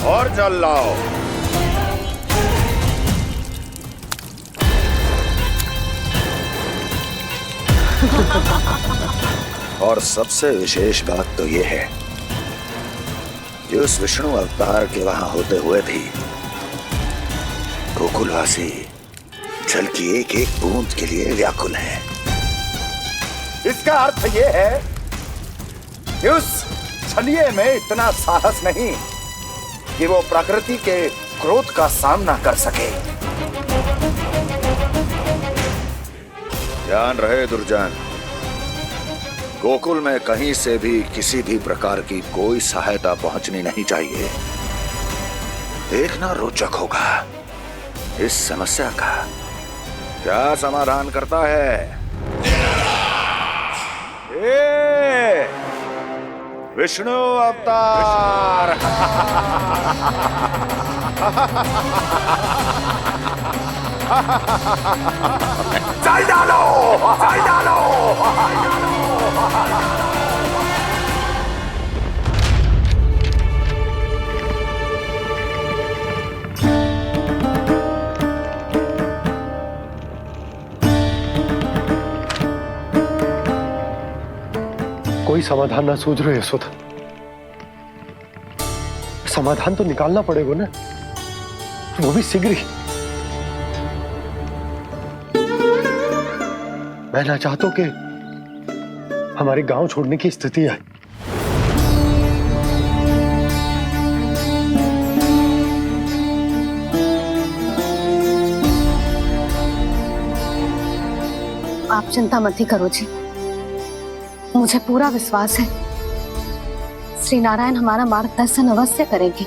और जल लाओ। और सबसे विशेष बात तो यह है कि उस विष्णु अवतार के वहां होते हुए भी गोकुलवासी जल की एक एक बूंद के लिए व्याकुल है। इसका अर्थ यह है कि उस छलिए में इतना साहस नहीं कि वो प्रकृति के क्रोध का सामना कर सके। ध्यान रहे दुर्जन, गोकुल में कहीं से भी किसी भी प्रकार की कोई सहायता पहुंचनी नहीं चाहिए। देखना रोचक होगा इस समस्या का क्या समाधान करता है। ए, विष्णु अवतार। चल डालो, चल डालो। कोई समाधान ना सूझ रहे यशोदा। समाधान तो निकालना पड़ेगा ना, वो भी शीघ्र ही। मैं ना चाहता कि हमारे गांव छोड़ने की स्थिति आए। आप चिंता मत ही करो जी, मुझे पूरा विश्वास है श्री नारायण हमारा मार्गदर्शन अवश्य करेंगे।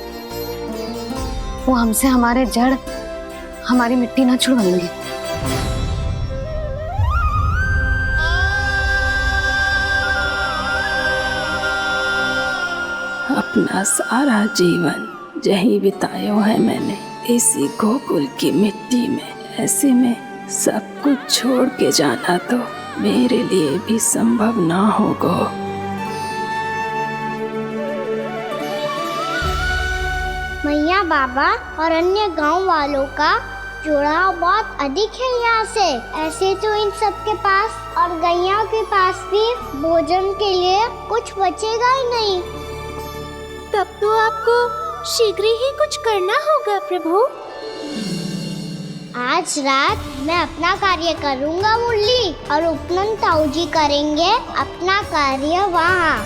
वो हमसे हमारे जड़, हमारी मिट्टी न छुड़वाएंगे। अपना सारा जीवन यही बितायो है मैंने, इसी गोकुल की मिट्टी में। ऐसे में सब कुछ छोड़ के जाना तो मेरे लिए भी संभव ना होगा। मैया बाबा और अन्य गांव वालों का जुड़ाव बहुत अधिक है यहाँ से। ऐसे तो इन सब के पास और गैया के पास भी भोजन के लिए कुछ बचेगा ही नहीं। तब तो आपको शीघ्र ही कुछ करना होगा प्रभु। आज रात मैं अपना कार्य करूँगा मुरली, और उपनंद ताऊ जी करेंगे अपना कार्य वहाँ।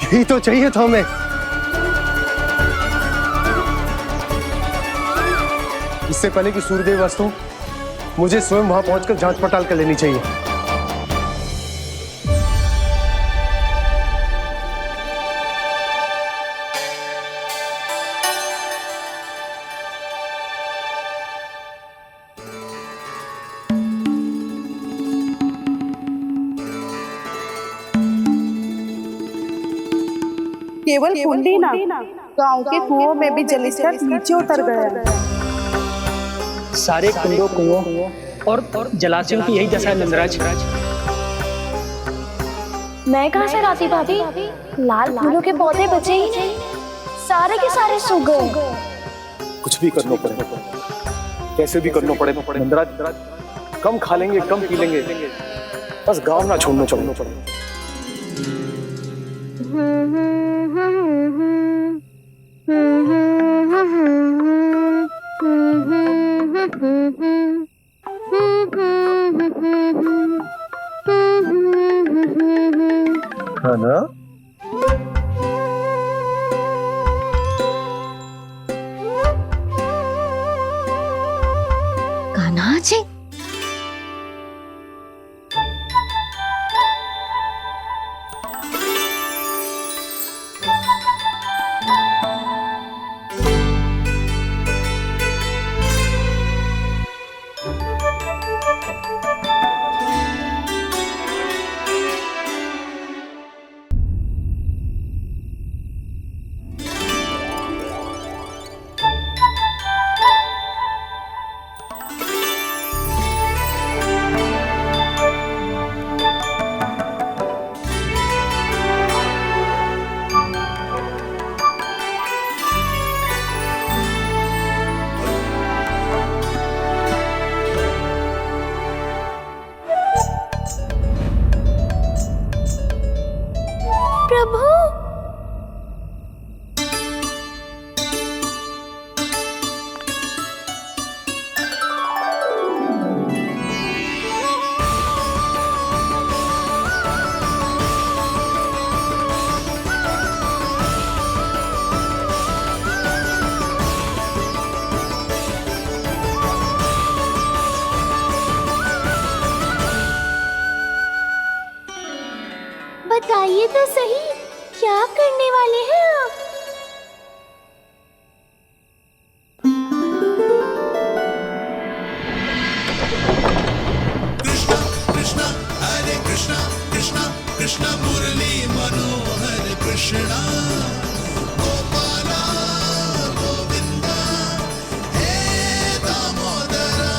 यही तो चाहिए था हमें। इससे पहले कि सूर्यदेव वस्तु, मुझे स्वयं वहां पहुंचकर जांच पड़ताल कर लेनी चाहिए। केवल कुंडी ना, गांव के कुओं में भी जलस्तर नीचे उतर गया। सारे कुंडों, कुओं और जलाशयों की यही दशा है नंदराज। मैं कहाँ से लाती भाभी? लाल फूलों के पौधे बचे ही नहीं। सारे के सारे सो गए। कुछ भी करना पड़े, कैसे भी करना पड़े नंदराज, कम खा लेंगे, कम पी लेंगे, बस गांव ना छोड़ना पड़े। है ना? कान्हा जी, प्रभु, बताइए तो सही, क्या करने वाले हैं आप? कृष्णा हरे कृष्णा कृष्णा कृष्णा मुरली मनोहर कृष्णा गोपाला गोविंदा हे दामोदरा।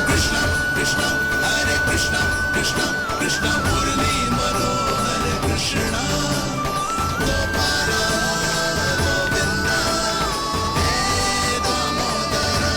कृष्णा कृष्णा हरे कृष्णा कृष्णा कृष्णा मुरली मनोहर कृष्णा गोपाला गोविंदा हे दामोदरा।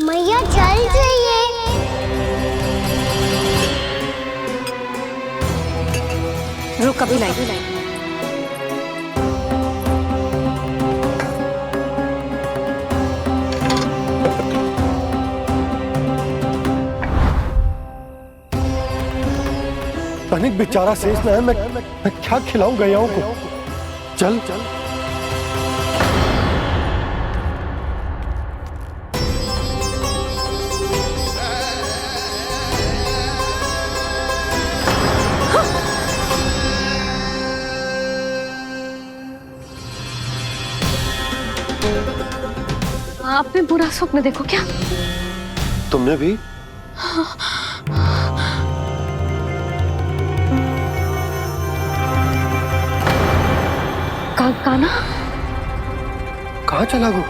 मैया चल जाइए। कभी लाई। तनिक बेचारा शेष न है, मैं क्या खिलाऊं गयाओं को। चल चल आपने बुरा स्वप्न देखो क्या? तुमने भी? काना कहाँ चला गो?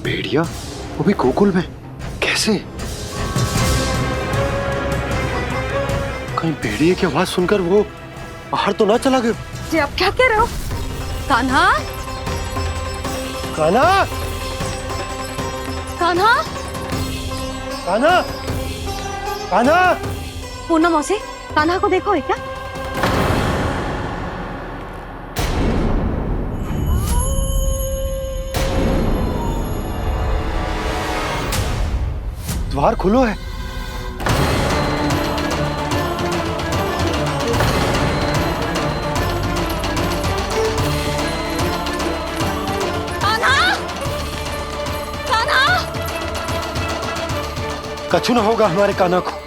भेड़िया वो भी गोकुल में कैसे? कहीं भेड़िए की आवाज सुनकर वो बाहर तो ना चला गया? जी आप क्या कह रहे हो? कान्हा, कान्हा, कान्हा, कान्हा, कान्हा। पूनम मौसी, कान्हा को देखो है क्या? द्वार खुलो है। कान्हा, कान्हा, कछु ना होगा हमारे कान्हा को।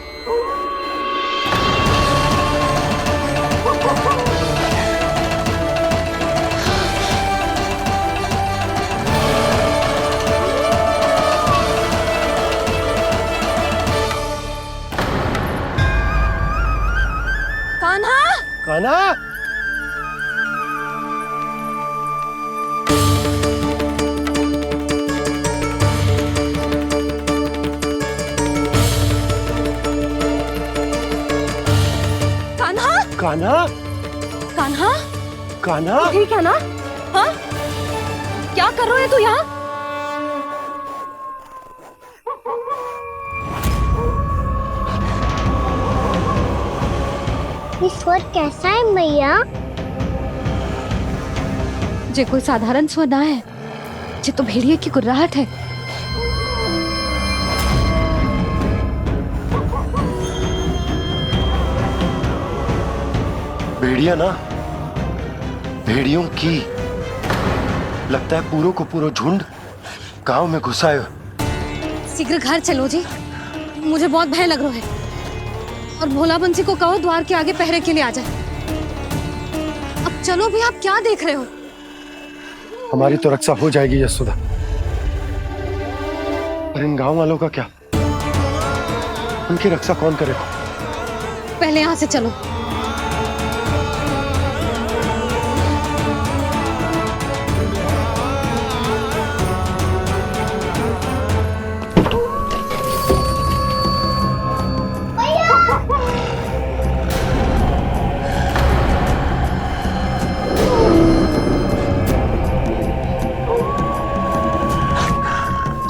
कान्हा, कान्हा, कान्हा, कान्हा, कान्हा, ठीक है ना? हाँ, क्या कर रहे हो तू यहाँ? ये स्वर कैसा है मैया? जे कोई साधारण स्वर ना है, जे तो भेड़िए की गुर्राहट है। भेड़िया ना, भेड़ियों की लगता है पूरो को पूरो झुंड गांव में घुसा है। शीघ्र घर चलो जी, मुझे बहुत भय लग रहा है। और भोला बंसी को कहो द्वार के आगे पहरे के लिए आ जाए। अब चलो भी, आप क्या देख रहे हो? हमारी तो रक्षा हो जाएगी यशोदा, पर इन गांव वालों का क्या? उनकी रक्षा कौन करेगा? पहले यहाँ से चलो।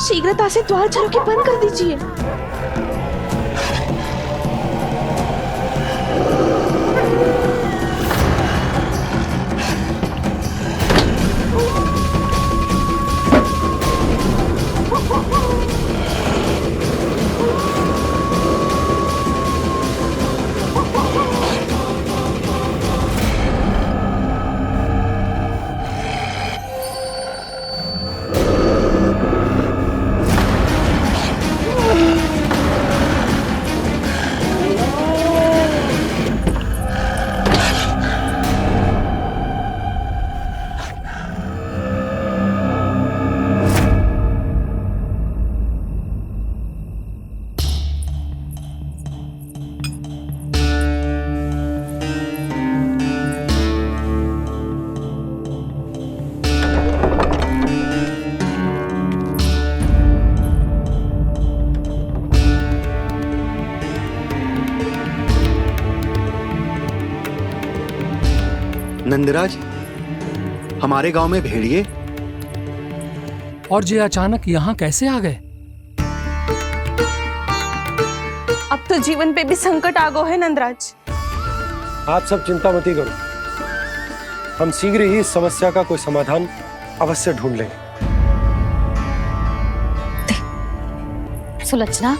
शीघ्रता से द्वार चारों के बंद कर दीजिए। नंदराज, हमारे गांव में भेड़िए? और ये अचानक यहाँ कैसे आ गए? अब तो जीवन पे भी संकट आ गो है नंदराज। आप सब चिंता मत करो, हम शीघ्र ही इस समस्या का कोई समाधान अवश्य ढूंढ लेंगे। सुलोचना,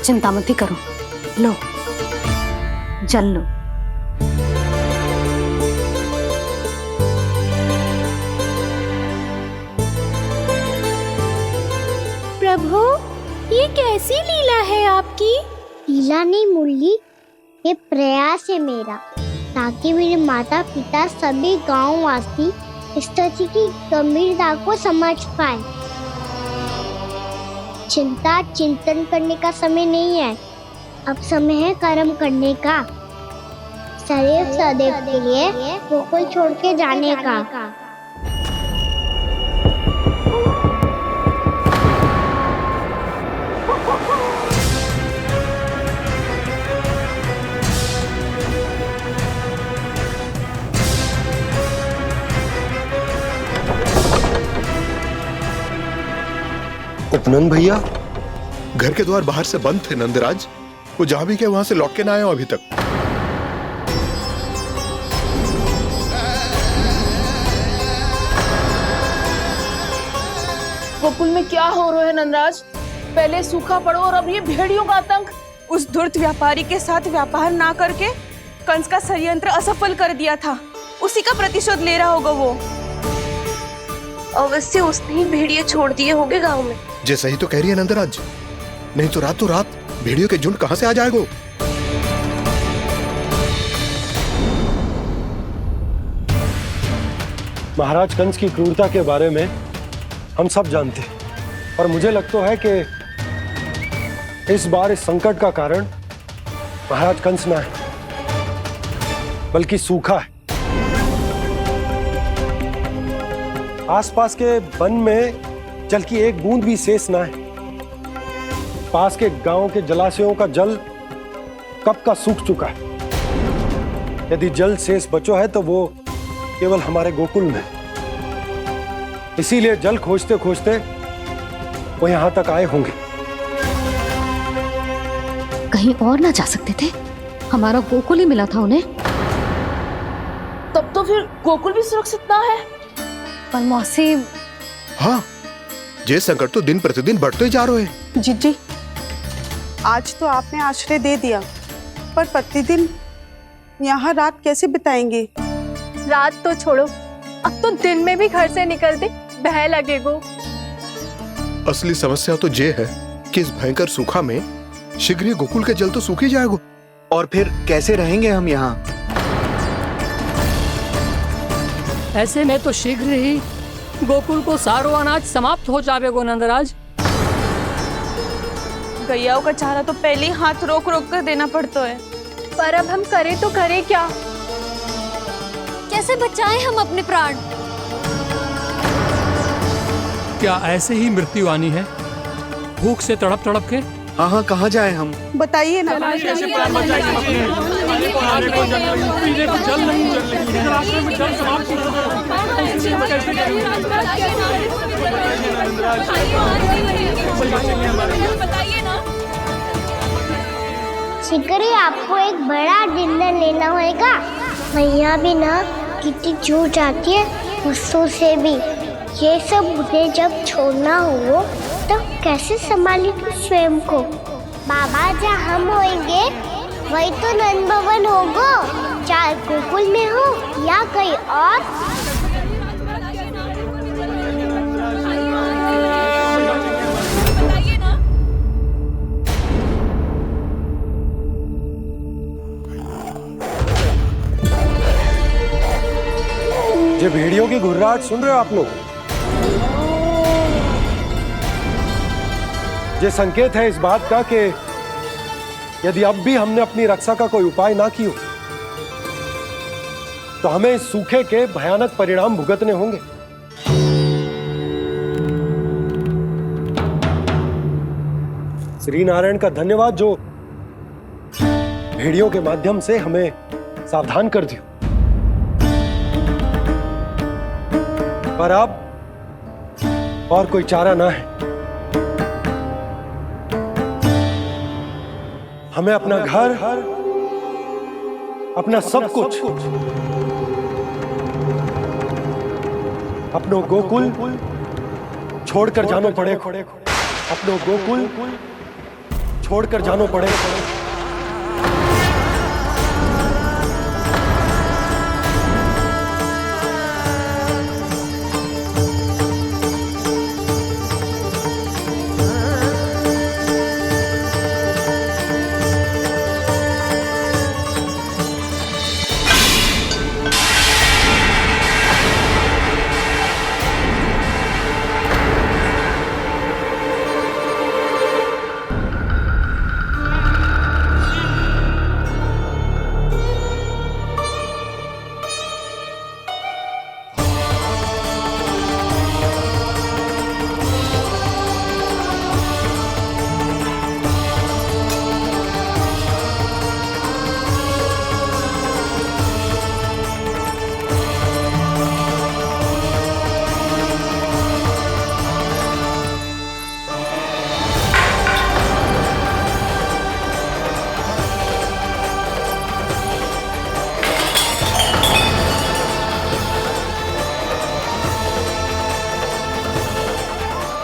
चिंता मत करो, लो जल लो। प्रभु, ये कैसी लीला है आपकी? लीला नहीं मुरली, ये प्रयास है मेरा, ताकि मेरे माता पिता सभी गांववासी इस स्थिति की गंभीरता को समझ पाए। चिंता चिंतन करने का समय नहीं है, अब समय है कर्म करने का, सदैव सदैव के लिए गोकुल छोड़ के जाने का। उपनंद भैया, घर के द्वार बाहर से बंद थे नंदराज, वो जहां भी गए वहां से लौट के ना आए हो अभी तक। गोकुल में क्या हो रहा है नंदराज? पहले सूखा पड़ो और अब ये भेड़ियों का आतंक। उस धूर्त व्यापारी के साथ व्यापार ना करके कंस का षड्यंत्र असफल कर दिया था, उसी का प्रतिशोध ले रहा होगा वो। अवश्य उसने ही भेड़िए छोड़ दिए होंगे गांव में। जैसा ही तो कह रही है नंदराज, नहीं तो रात भेड़ियों के झुंड कहां से आ जाएगा? महाराज कंस की क्रूरता के बारे में हम सब जानते हैं, और मुझे लगता है कि इस बार इस संकट का कारण महाराज कंस ना है, बल्कि सूखा है। आसपास के वन में जल की एक बूंद भी शेष ना है। पास के गांव के जलाशयों का जल कब का सूख चुका है। यदि जल शेष बचो है तो वो केवल हमारे गोकुल में। इसीलिए जल खोजते खोजते वो यहां तक आए होंगे। कहीं और ना जा सकते थे? हमारा गोकुल ही मिला था उन्हें। तब तो फिर गोकुल भी सुरक्षित ना है। पर मौसी, हाँ, ये संकट तो दिन प्रतिदिन बढ़ते जा रहे हैं। जीजी, आज तो आपने आश्रय दे दिया, पर प्रतिदिन यहाँ रात कैसे बिताएंगे? रात तो छोड़ो, अब तो दिन में भी घर से निकलते भय लगेगो। असली समस्या तो ये है कि इस भयंकर सूखा में शीघ्र ही गोकुल के जल तो सूख ही जाएगा। और फिर कैसे रहेंगे हम यहाँ? ऐसे में तो शीघ्र ही गोकुल को सारो अनाज समाप्त हो जाएगो नंदराज। गैयाओं का चारा तो पहले ही हाथ रोक रोक कर देना पड़ता है। पर अब हम करें तो करें क्या? कैसे बचाएं हम अपने प्राण? क्या ऐसे ही मृत्यु आनी है, भूख से तड़प तड़प के? हाँ, कहाँ जाए हम? बताइए ना। कैसे प्राण बचाएंगे अपने? खाने को जल नहीं, पीने को जल नहीं, रास्ते में जल समाप्त हो गया। शीघ्र ही आपको एक बड़ा निर्णय लेना होगा। मैया भी ना कितनी जूझ जाती है गुस्सों से भी। ये सब मुझे जब छोड़ना हो तो कैसे संभालेंगे स्वयं को? बाबा जहाँ हम होंगे वही तो नंद भवन होगा, चाहे गोकुल में हो या कहीं और। ये भेड़ियों की घुर्राहट सुन रहे हो आप लोग? ये संकेत है इस बात का कि यदि अब भी हमने अपनी रक्षा का कोई उपाय ना किया तो हमें इस सूखे के भयानक परिणाम भुगतने होंगे। श्री नारायण का धन्यवाद जो भेड़ियों के माध्यम से हमें सावधान कर दिया। पर अब और कोई चारा ना है। हमें अपना घर, अपना सब कुछ, अपनो गोकुल छोड़कर जानो पड़ेगा। अपनो गोकुल छोड़कर जानो पड़ेगा।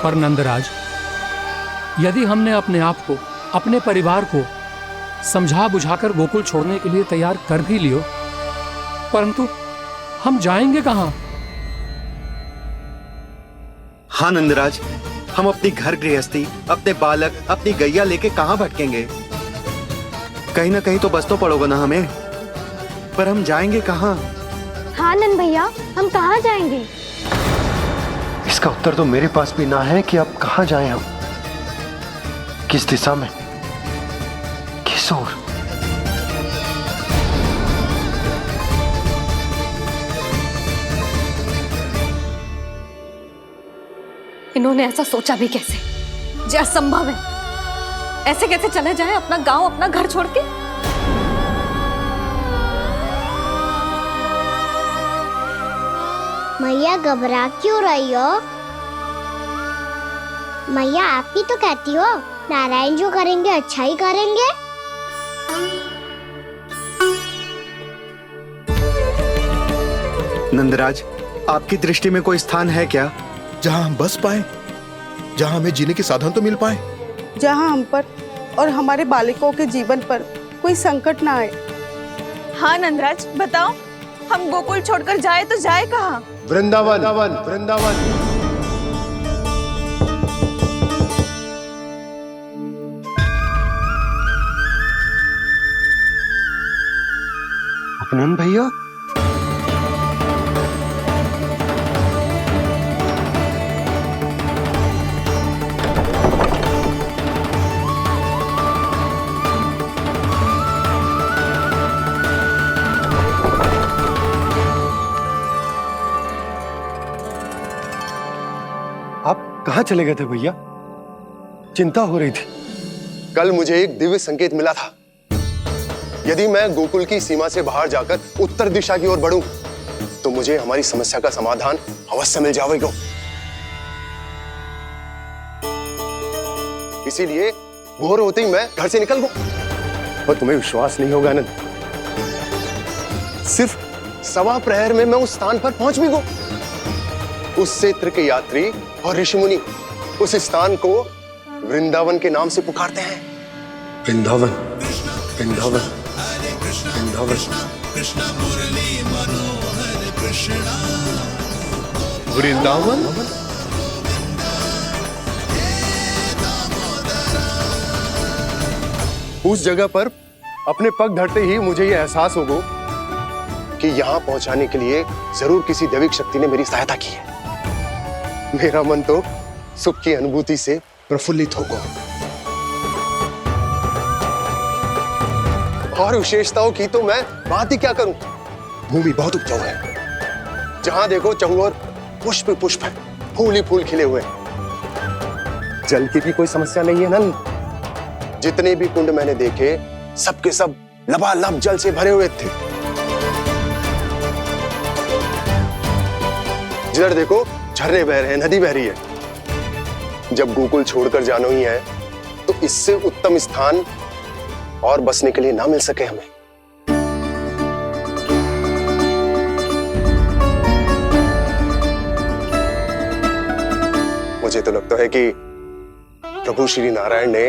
पर नंदराज, यदि हमने अपने आप को, अपने परिवार को समझा बुझाकर गोकुल छोड़ने के लिए तैयार कर भी लियो, परंतु हम जाएंगे कहां? हाँ नंदराज, हम अपनी घर गृहस्थी, अपने बालक, अपनी गैया लेके कहां भटकेंगे? कहीं ना कहीं तो बस तो पड़ोगे ना हमें, पर हम जाएंगे कहां? हाँ नंद भैया, हम कहाँ जाएंगे? इसका उत्तर तो मेरे पास भी ना है कि अब कहां जाएं हम, किस दिशा में, किस ओर। इन्होंने ऐसा सोचा भी कैसे, जो असंभव है। ऐसे कैसे चले जाएं अपना गांव, अपना घर छोड़ के? मैया घबरा क्यों रही हो? मैया आप ही तो कहती हो नारायण जो करेंगे अच्छा ही करेंगे। नंदराज, आपकी दृष्टि में कोई स्थान है क्या जहां हम बस पाए, जहां हमें जीने के साधन तो मिल पाए, जहाँ हम पर और हमारे बालकों के जीवन पर कोई संकट ना आए। हाँ नंदराज, बताओ, हम गोकुल छोड़कर जाए तो जाए कहाँ? वृंदावन, वृंदावन। अपनन भैया, कहां चले गए थे भैया? चिंता हो रही थी। कल मुझे एक दिव्य संकेत मिला था। यदि मैं गोकुल की सीमा से बाहर जाकर उत्तर दिशा की ओर बढ़ूं, तो मुझे हमारी समस्या का समाधान अवश्य मिल जाएगा। इसीलिए भोर होते ही मैं घर से निकल गया। और तुम्हें विश्वास नहीं होगा आनंद, सिर्फ सवा प्रहर में मैं उस स्थान पर पहुंच भी गया। उस क्षेत्र के यात्री और ऋषिमुनि उस स्थान को वृंदावन के नाम से पुकारते हैं। वृंदावन, वृंदावन, वृंदावन। वृंदावन? उस जगह पर अपने पग धरते ही मुझे यह एहसास होगा कि यहां पहुंचाने के लिए जरूर किसी दैविक शक्ति ने मेरी सहायता की है। मेरा मन तो सुख की अनुभूति से प्रफुल्लित होगा। और विशेषताओं की तो मैं बात ही क्या करूं। भूमि बहुत उपजाऊ है, जहां देखो चहुओर पुष्प पुष्प है, फूल ही फूल खिले हुए। जल की भी कोई समस्या नहीं है नंद। जितने भी कुंड मैंने देखे, सबके सब लबालब जल से भरे हुए थे। जिधर देखो झरने बह रहे हैं, नदी बह रही है। जब गोकुल छोड़कर जाना ही है तो इससे उत्तम स्थान और बसने के लिए ना मिल सके हमें। मुझे तो लगता है कि प्रभु श्री नारायण ने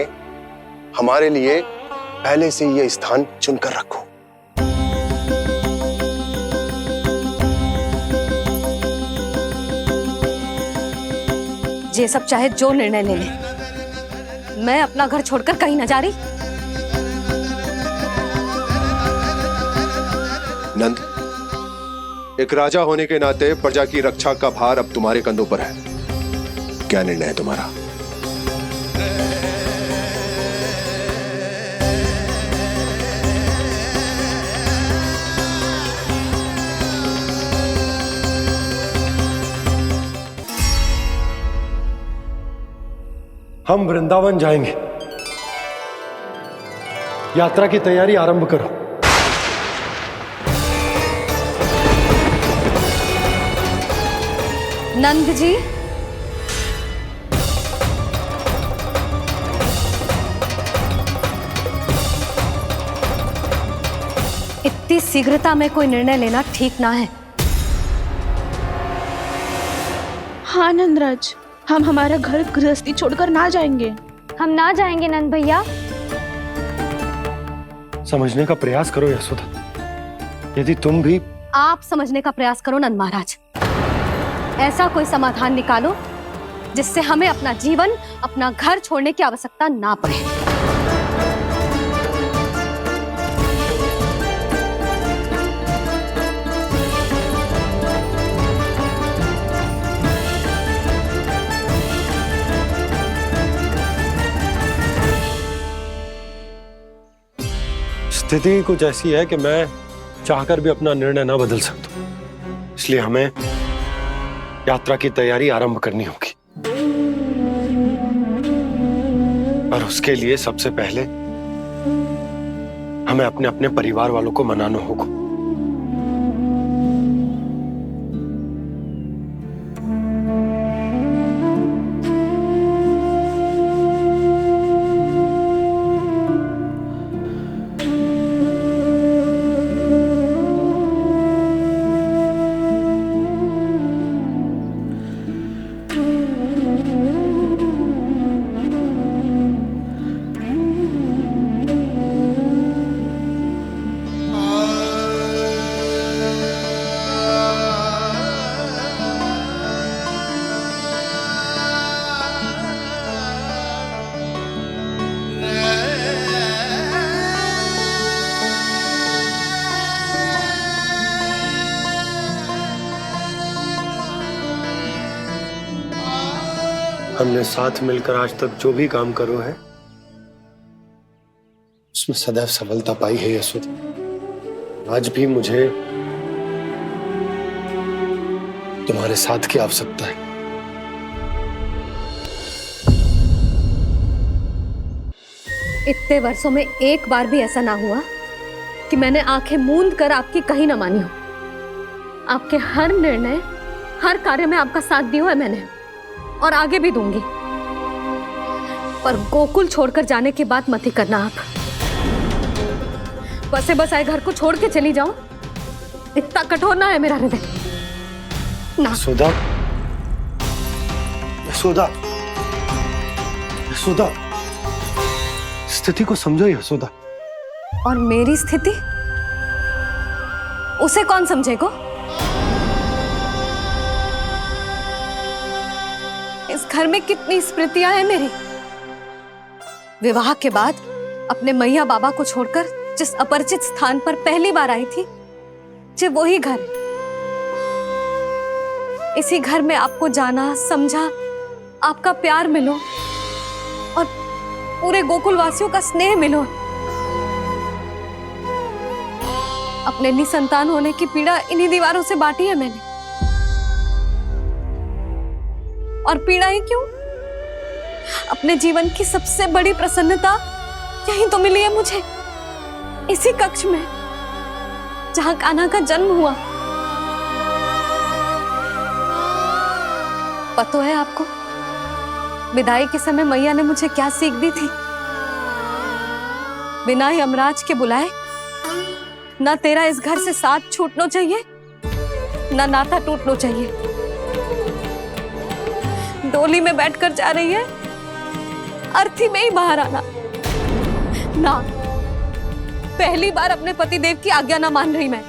हमारे लिए पहले से यह स्थान चुनकर रखो। ये सब चाहे जो निर्णय ले ले, मैं अपना घर छोड़कर कहीं न जा रही। नंद, एक राजा होने के नाते प्रजा की रक्षा का भार अब तुम्हारे कंधों पर है। क्या निर्णय है तुम्हारा? हम वृंदावन जाएंगे। यात्रा की तैयारी आरंभ करो। नंद जी, इतनी शीघ्रता में कोई निर्णय लेना ठीक ना है। हाँ नंदराज, हम हमारा घर गृहस्थी छोड़कर ना जाएंगे। हम ना जाएंगे नंद भैया। समझने का प्रयास करो यशोदा। यदि तुम भी आप समझने का प्रयास करो नंद महाराज। ऐसा कोई समाधान निकालो जिससे हमें अपना जीवन, अपना घर छोड़ने की आवश्यकता ना पड़े। स्थिति कुछ ऐसी है कि मैं चाहकर भी अपना निर्णय ना बदल सकता, इसलिए हमें यात्रा की तैयारी आरंभ करनी होगी। और उसके लिए सबसे पहले हमें अपने अपने परिवार वालों को मनाना होगा। हमने साथ मिलकर आज तक जो भी काम करो है उसमें सदैव सफलता पाई है यशोदा। आज भी मुझे तुम्हारे साथ की आवश्यकता है। इतने वर्षों में एक बार भी ऐसा ना हुआ कि मैंने आंखें मूंद कर आपकी कहीं ना मानी हो। आपके हर निर्णय, हर कार्य में आपका साथ दिया है मैंने, और आगे भी दूंगी। पर गोकुल छोड़कर जाने की बात मत ही करना आप। बसे बसाए घर को छोड़ के चली जाऊं, इतना कठोर ना है मेरा हृदय ना। यशोदा, यशोदा, यशोदा, स्थिति को समझो यशोदा। और मेरी स्थिति उसे कौन समझेगा? इस घर में कितनी स्मृतियां हैं मेरी। विवाह के बाद अपने मैया बाबा को छोड़कर जिस अपरिचित स्थान पर पहली बार आई थी, जो वही घर है। इसी घर में आपको जाना, समझा, आपका प्यार मिलो और पूरे गोकुल वासियों का स्नेह मिलो। अपने निसंतान होने की पीड़ा इन्हीं दीवारों से बांटी है मैंने। और पीड़ा ही क्यों? अपने जीवन की सबसे बड़ी प्रसन्नता यही तो मिली है मुझे, इसी कक्ष में जहां कान्हा का जन्म हुआ। पता है आपको विदाई के समय मैया ने मुझे क्या सीख दी थी? बिना ही यमराज के बुलाए ना तेरा इस घर से साथ छूटना चाहिए, ना नाता टूटना चाहिए। डोली में बैठकर जा रही है, अर्थी में ही बाहर आना ना। पहली बार अपने पतिदेव की आज्ञा ना मान रही मैं,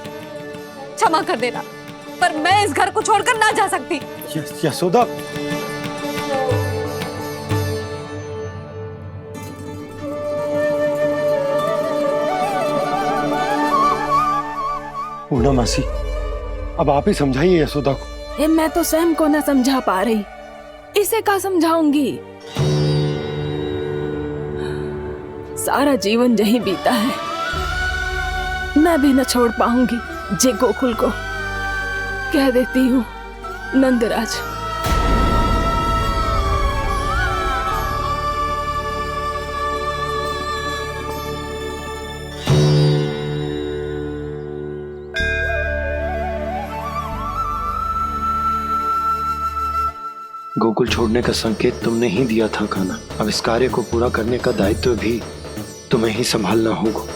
क्षमा कर देना, पर मैं इस घर को छोड़कर ना जा सकती। यशोदा, पूर्णा मासी, अब आप ही समझाइए यशोदा को। ये मैं तो स्वयं को ना समझा पा रही, इसे क्या समझाऊंगी? सारा जीवन यही बीता है, मैं भी न छोड़ पाऊंगी जे गोकुल को। कह देती हूँ नंदराज। गोकुल छोड़ने का संकेत तुमने ही दिया था कान्हा। अब इस कार्य को पूरा करने का दायित्व भी तुम्हें ही संभालना होगा।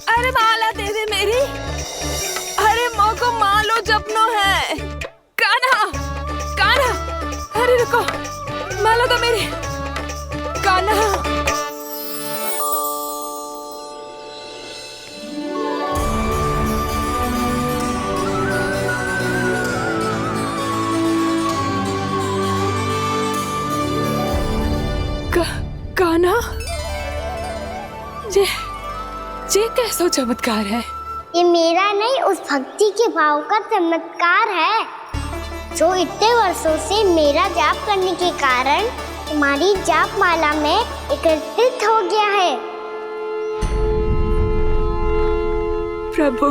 अरे माला दे दे मेरी, अरे माँ को मालो जपनो है। कान्हा, कान्हा, अरे रुको, माला तो मेरी। कान्हा, कान्हा, ये कैसा चमत्कार है? ये मेरा नहीं, उस भक्ति के भाव का चमत्कार है जो इतने वर्षों से मेरा जाप करने के कारण तुम्हारी जाप माला में एकत्रित हो गया है। प्रभु,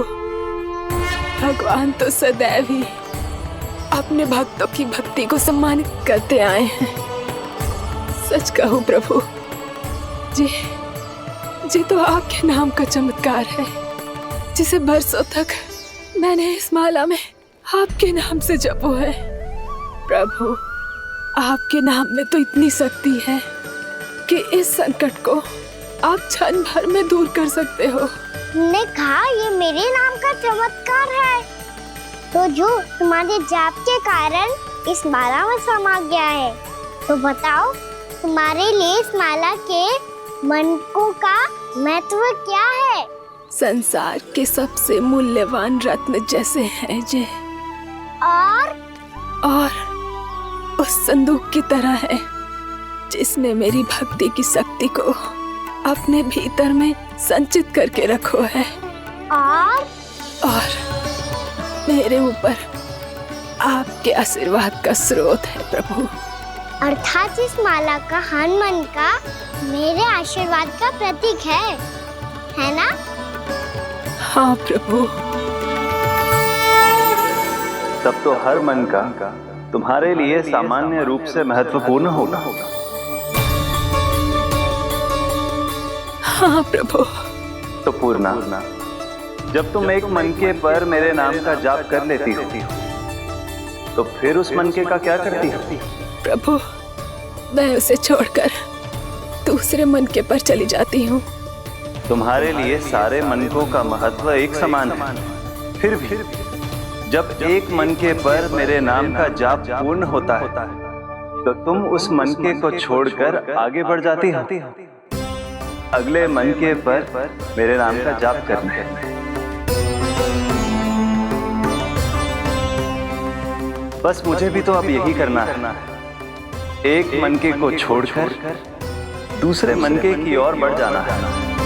भगवान तो सदैव ही अपने भक्तों की भक्ति को सम्मानित करते आए हैं। सच कहूँ प्रभु, जी तो आपके नाम का चमत्कार है, जिसे बरसों तक मैंने इस माला में आपके नाम से जपो है। प्रभु, आपके नाम में तो इतनी शक्ति है कि इस संकट को आप क्षण भर में दूर कर सकते हो। तुमने कहा ये मेरे नाम का चमत्कार है, तो जो तुम्हारे जाप के कारण इस माला में समा गया है, तो बताओ तुम्हारे लिए इस माला के मनकों का महत्व क्या है? संसार के सबसे मूल्यवान रत्न जैसे हैं जे, और उस संदूक की तरह है जिसने मेरी भक्ति की शक्ति को अपने भीतर में संचित करके रखो है। और मेरे ऊपर आपके आशीर्वाद का स्रोत है प्रभु। अर्थात इस माला का हनुमान का मेरे आशीर्वाद का प्रतीक है ना? हाँ प्रभु। तब तो हर मन का तुम्हारे लिए सामान्य रूप से महत्वपूर्ण होगा। हाँ प्रभु। तो पूर्णा, जब तुम एक मनके पर मेरे नाम का जाप कर लेती हो, तो फिर उस मनके का क्या करती हो? प्रभु, मैं उसे छोड़कर दूसरे मनके पर चली जाती हूँ। तुम्हारे लिए सारे मनकों का महत्व एक समान है, फिर भी जब एक मनके पर मेरे नाम का जाप पूर्ण होता है, तो तुम उस मनके को छोड़कर आगे बढ़ जाती हो अगले मनके पर मेरे नाम का जाप करने। बस मुझे भी तो अब यही करना है, एक मनके को छोड़कर दूसरे मनके की ओर बढ़ जाना है।